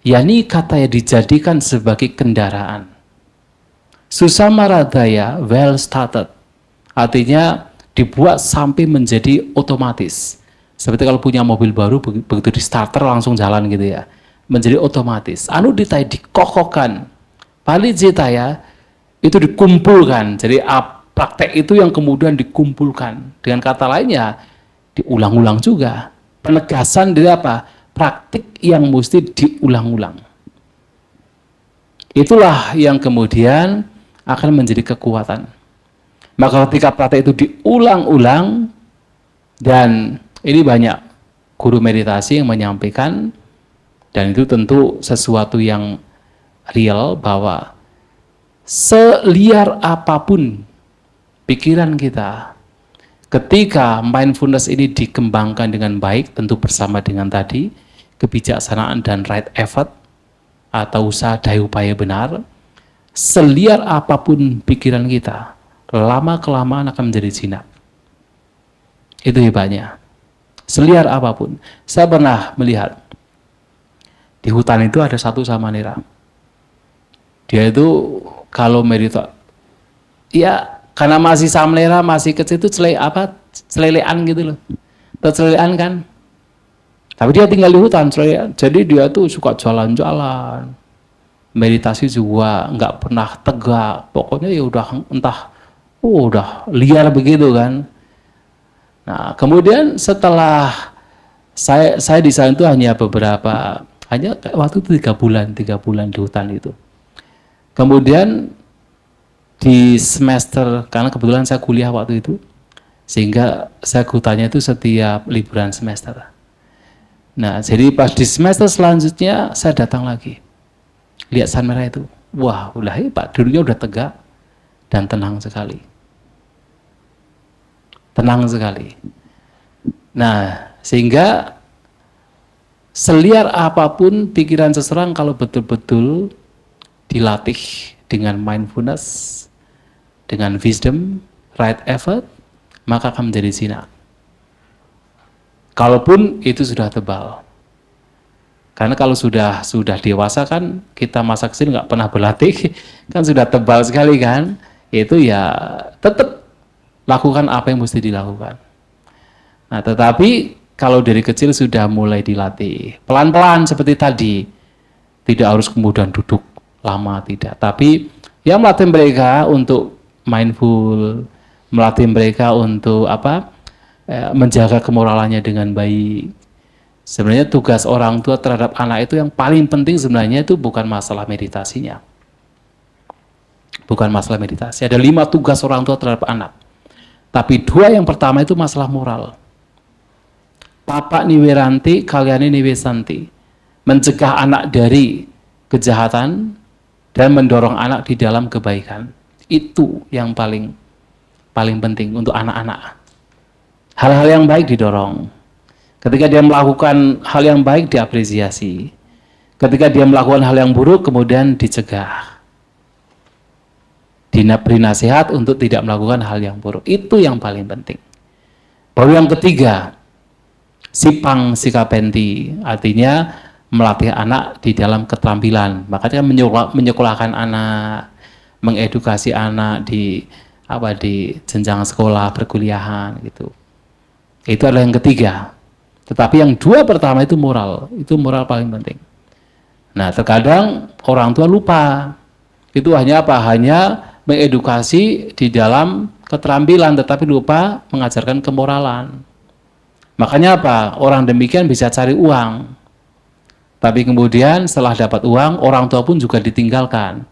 Yani katanya dijadikan sebagai kendaraan. Susamaradaya well started, artinya dibuat sampai menjadi otomatis. Seperti kalau punya mobil baru, begitu di starter langsung jalan gitu ya, menjadi otomatis. Anuditaya dikokohkan, palicitaya itu dikumpulkan. Jadi praktek itu yang kemudian dikumpulkan. Dengan kata lainnya diulang-ulang juga. Penegasan dari apa? Praktik yang mesti diulang-ulang. Itulah yang kemudian akan menjadi kekuatan. Maka ketika praktek itu diulang-ulang, dan ini banyak guru meditasi yang menyampaikan, dan itu tentu sesuatu yang real, bahwa seliar apapun pikiran kita, ketika mindfulness ini dikembangkan dengan baik, tentu bersama dengan tadi kebijaksanaan dan right effort atau usaha daya upaya benar, seliar apapun pikiran kita, lama-kelamaan akan menjadi jinak. Itu hebatnya. Seliar apapun. Saya pernah melihat di hutan itu ada satu samanera. Dia itu kalau meditasi, ya karena masih samanera, masih kecil itu celelean gitu loh. Tahu celelean kan? Tapi dia tinggal di hutan, celelean. Jadi dia tuh suka jalan-jalan. Meditasi juga nggak pernah tegak. Pokoknya ya udah udah liar begitu kan. Nah, kemudian setelah saya di sana itu hanya waktu itu 3 bulan di hutan itu. Kemudian di semester, karena kebetulan saya kuliah waktu itu, sehingga saya ke hutannya itu setiap liburan semester. Nah, jadi pas di semester selanjutnya saya datang lagi. Lihat San Merah itu. Wah, udah hebat. Dulunya udah tegak dan tenang sekali. Tenang sekali. Nah, sehingga seliar apapun pikiran seseorang kalau betul-betul dilatih dengan mindfulness, dengan wisdom, right effort, maka akan menjadi sinar. Kalaupun itu sudah tebal. Karena kalau sudah dewasa kan, kita masa kecil nggak pernah berlatih, kan sudah tebal sekali kan, itu ya tetap lakukan apa yang mesti dilakukan. Nah, tetapi kalau dari kecil sudah mulai dilatih, pelan-pelan seperti tadi, tidak harus kemudian duduk lama, tidak. Tapi ya melatih mereka untuk mindful, melatih mereka untuk menjaga kemoralannya dengan baik. Sebenarnya tugas orang tua terhadap anak itu yang paling penting sebenarnya itu bukan masalah meditasinya. Bukan masalah meditasi. Ada 5 tugas orang tua terhadap anak. Tapi 2 yang pertama itu masalah moral. Papa niweranti, kalian niwe santi. Mencegah anak dari kejahatan dan mendorong anak di dalam kebaikan. Itu yang paling penting untuk anak-anak. Hal-hal yang baik didorong. Ketika dia melakukan hal yang baik diapresiasi. Ketika dia melakukan hal yang buruk kemudian dicegah. Diberi nasihat untuk tidak melakukan hal yang buruk. Itu yang paling penting. Baru yang ketiga, sipang sikapenti, artinya melatih anak di dalam keterampilan. Makanya menyekolahkan anak, mengedukasi anak di jenjang sekolah, perkuliahan gitu. Itu adalah yang ketiga. Tetapi yang 2 pertama itu moral paling penting. Nah, terkadang orang tua lupa. Itu hanya hanya mengedukasi di dalam keterampilan, tetapi lupa mengajarkan kemoralan. Makanya orang demikian bisa cari uang. Tapi kemudian setelah dapat uang, orang tua pun juga ditinggalkan.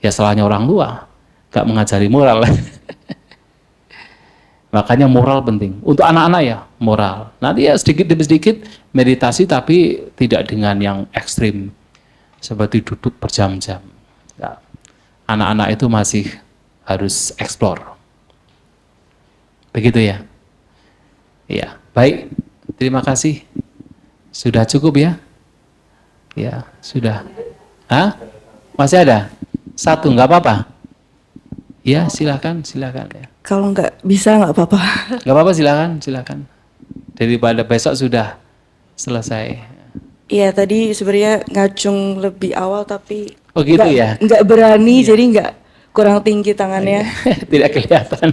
Ya salahnya orang tua, gak mengajari moral. Makanya moral penting. Untuk anak-anak ya, moral. Nanti ya sedikit demi sedikit meditasi tapi tidak dengan yang ekstrim. Seperti duduk berjam-jam. Ya. Anak-anak itu masih harus explore. Begitu ya? Iya, baik. Terima kasih. Sudah cukup ya? Ya, sudah. Hah? Masih ada? 1, nggak apa-apa? Ya, silakan ya. Kalau nggak bisa nggak apa-apa. Nggak apa-apa, silakan. Daripada besok sudah selesai. Iya, tadi sebenarnya ngacung lebih awal tapi Oh gitu ya? nggak berani, jadi nggak, kurang tinggi tangannya. Tidak kelihatan.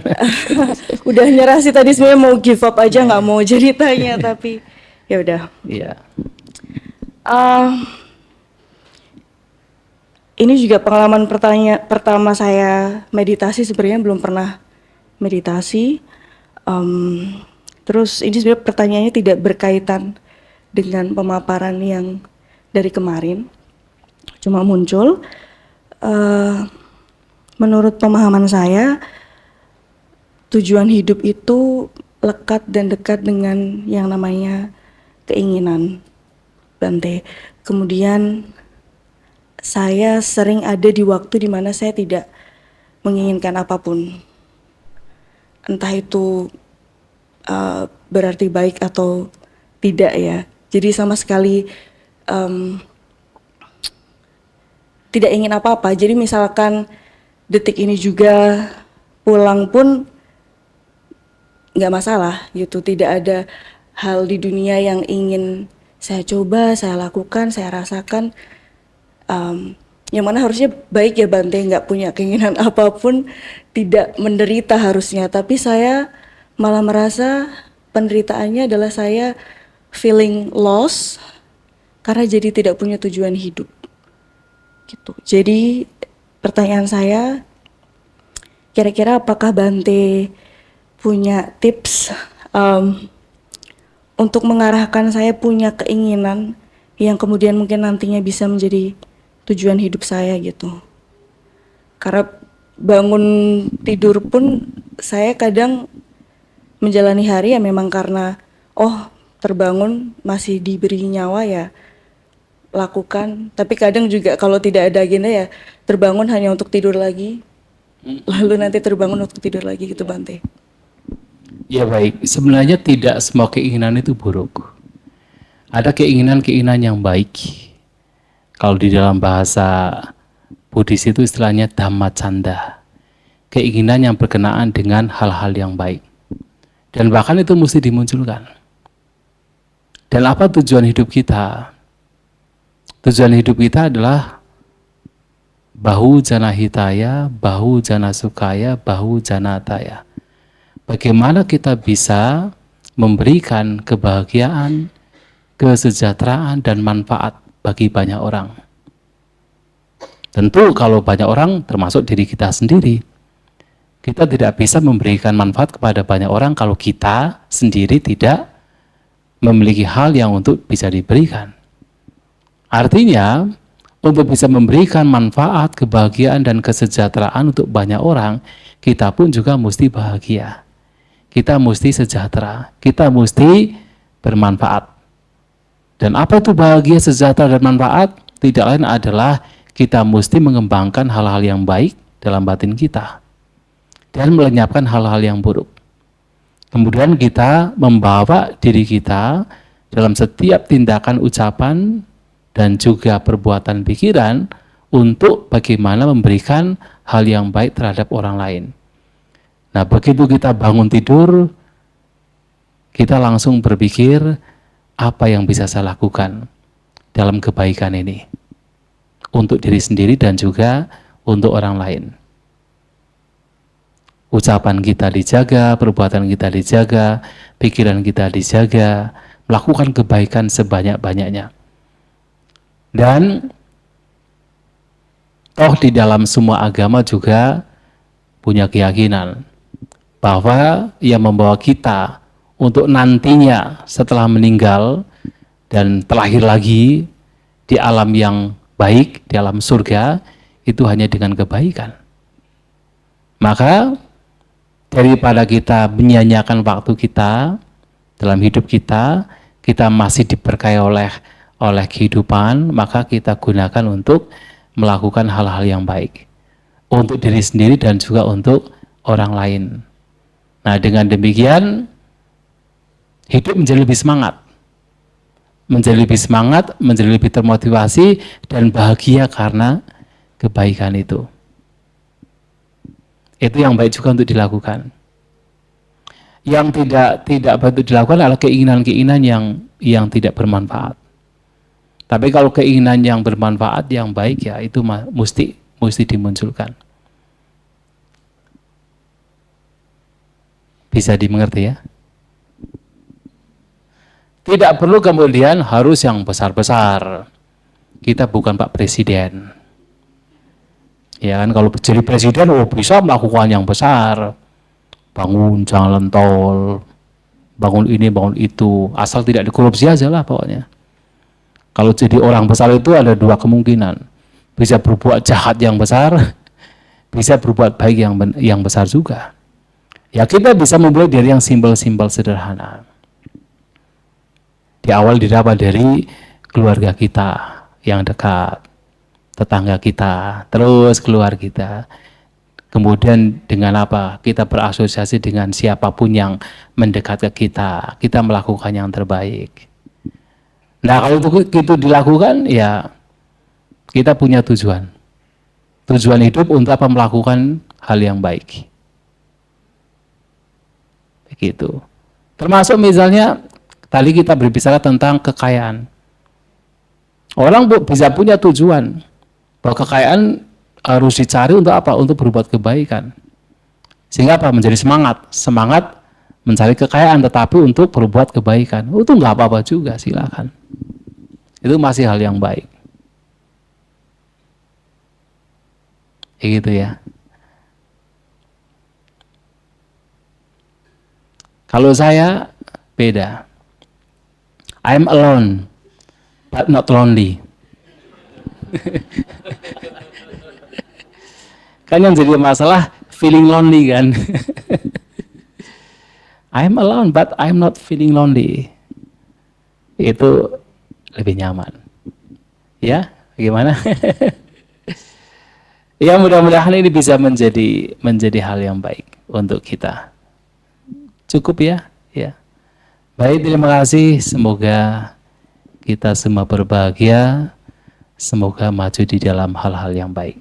Udah nyerah sih tadi, sebenarnya mau give up aja, nggak mau jadi tanya, tapi ya udah. Iya. Ini juga pengalaman pertama saya meditasi, sebenarnya belum pernah meditasi. Terus ini sebenarnya pertanyaannya tidak berkaitan dengan pemaparan yang dari kemarin, cuma muncul. Menurut pemahaman saya, tujuan hidup itu lekat dan dekat dengan yang namanya keinginan, Bante. Kemudian saya sering ada di waktu di mana saya tidak menginginkan apapun. Entah itu berarti baik atau tidak ya. Jadi sama sekali tidak ingin apa-apa. Jadi misalkan detik ini juga pulang pun nggak masalah gitu. Tidak ada hal di dunia yang ingin saya coba, saya lakukan, saya rasakan. Yang mana harusnya baik ya Bante, nggak punya keinginan apapun, tidak menderita harusnya. Tapi saya malah merasa penderitaannya adalah saya feeling lost karena jadi tidak punya tujuan hidup. Gitu. Jadi pertanyaan saya, kira-kira apakah Bante punya tips untuk mengarahkan saya punya keinginan yang kemudian mungkin nantinya bisa menjadi tujuan hidup saya gitu. Karena bangun tidur pun saya kadang menjalani hari ya memang karena terbangun masih diberi nyawa ya lakukan. Tapi kadang juga kalau tidak ada agenda ya terbangun hanya untuk tidur lagi, lalu nanti terbangun untuk tidur lagi gitu Bante. Ya baik, sebenarnya tidak semua keinginan itu buruk. Ada keinginan-keinginan yang baik. Kalau di dalam bahasa Buddhis itu istilahnya dhammacanda. Keinginan yang berkenaan dengan hal-hal yang baik. Dan bahkan itu mesti dimunculkan. Dan apa tujuan hidup kita? Tujuan hidup kita adalah bahu jana hitaya, bahu jana sukaya, bahu jana taya. Bagaimana kita bisa memberikan kebahagiaan, kesejahteraan, dan manfaat bagi banyak orang. Tentu kalau banyak orang termasuk diri kita sendiri, kita tidak bisa memberikan manfaat kepada banyak orang kalau kita sendiri tidak memiliki hal yang untuk bisa diberikan. Artinya, untuk bisa memberikan manfaat, kebahagiaan, dan kesejahteraan untuk banyak orang, kita pun juga mesti bahagia. Kita mesti sejahtera, kita mesti bermanfaat. Dan apa itu bahagia, sejahtera, dan manfaat? Tidak lain adalah kita mesti mengembangkan hal-hal yang baik dalam batin kita dan melenyapkan hal-hal yang buruk. Kemudian kita membawa diri kita dalam setiap tindakan, ucapan, dan juga perbuatan pikiran untuk bagaimana memberikan hal yang baik terhadap orang lain. Nah, begitu kita bangun tidur, kita langsung berpikir apa yang bisa saya lakukan dalam kebaikan ini untuk diri sendiri dan juga untuk orang lain. Ucapan kita dijaga, perbuatan kita dijaga, pikiran kita dijaga, melakukan kebaikan sebanyak-banyaknya. Dan toh di dalam semua agama juga punya keyakinan bahwa yang membawa kita untuk nantinya setelah meninggal dan terlahir lagi di alam yang baik, di alam surga, itu hanya dengan kebaikan. Maka daripada kita menyia-nyiakan waktu kita dalam hidup kita, kita masih diberkahi oleh kehidupan, maka kita gunakan untuk melakukan hal-hal yang baik untuk diri sendiri dan juga untuk orang lain. Nah, dengan demikian hidup menjadi lebih semangat, menjadi lebih termotivasi dan bahagia karena kebaikan itu. Itu yang baik juga untuk dilakukan. Yang tidak baik untuk dilakukan adalah keinginan-keinginan yang tidak bermanfaat. Tapi kalau keinginan yang bermanfaat, yang baik, ya itu mesti dimunculkan. Bisa dimengerti ya? Tidak perlu kemudian harus yang besar-besar. Kita bukan Pak Presiden. Ya kan, kalau jadi presiden bisa melakukan yang besar. Bangun jalan tol, bangun ini, bangun itu. Asal tidak dikorupsi aja lah pokoknya. Kalau jadi orang besar itu ada dua kemungkinan. Bisa berbuat jahat yang besar, bisa berbuat baik yang besar juga. Ya kita bisa memulai dari yang simpel-simpel sederhana. Di awal didapat dari keluarga kita yang dekat, tetangga kita, terus keluar kita. Kemudian dengan apa? Kita berasosiasi dengan siapapun yang mendekat ke kita. Kita melakukan yang terbaik. Nah, kalau itu dilakukan, ya kita punya tujuan. Tujuan hidup untuk apa? Melakukan hal yang baik. Begitu. Termasuk misalnya, tadi kita berbicara tentang kekayaan. Orang bisa punya tujuan bahwa kekayaan harus dicari untuk apa? Untuk berbuat kebaikan. Sehingga apa? Menjadi semangat mencari kekayaan, tetapi untuk berbuat kebaikan. Itu nggak apa-apa juga, silakan. Itu masih hal yang baik. Gitu ya. Kalau saya beda. I'm alone, but not lonely. Kan yang jadi masalah feeling lonely kan. I'm alone, but I'm not feeling lonely. itu lebih nyaman. Ya, gimana? Ya, mudah-mudahan ini bisa menjadi hal yang baik untuk kita. Cukup ya? Ya. Baik, terima kasih. Semoga kita semua berbahagia. Semoga maju di dalam hal-hal yang baik.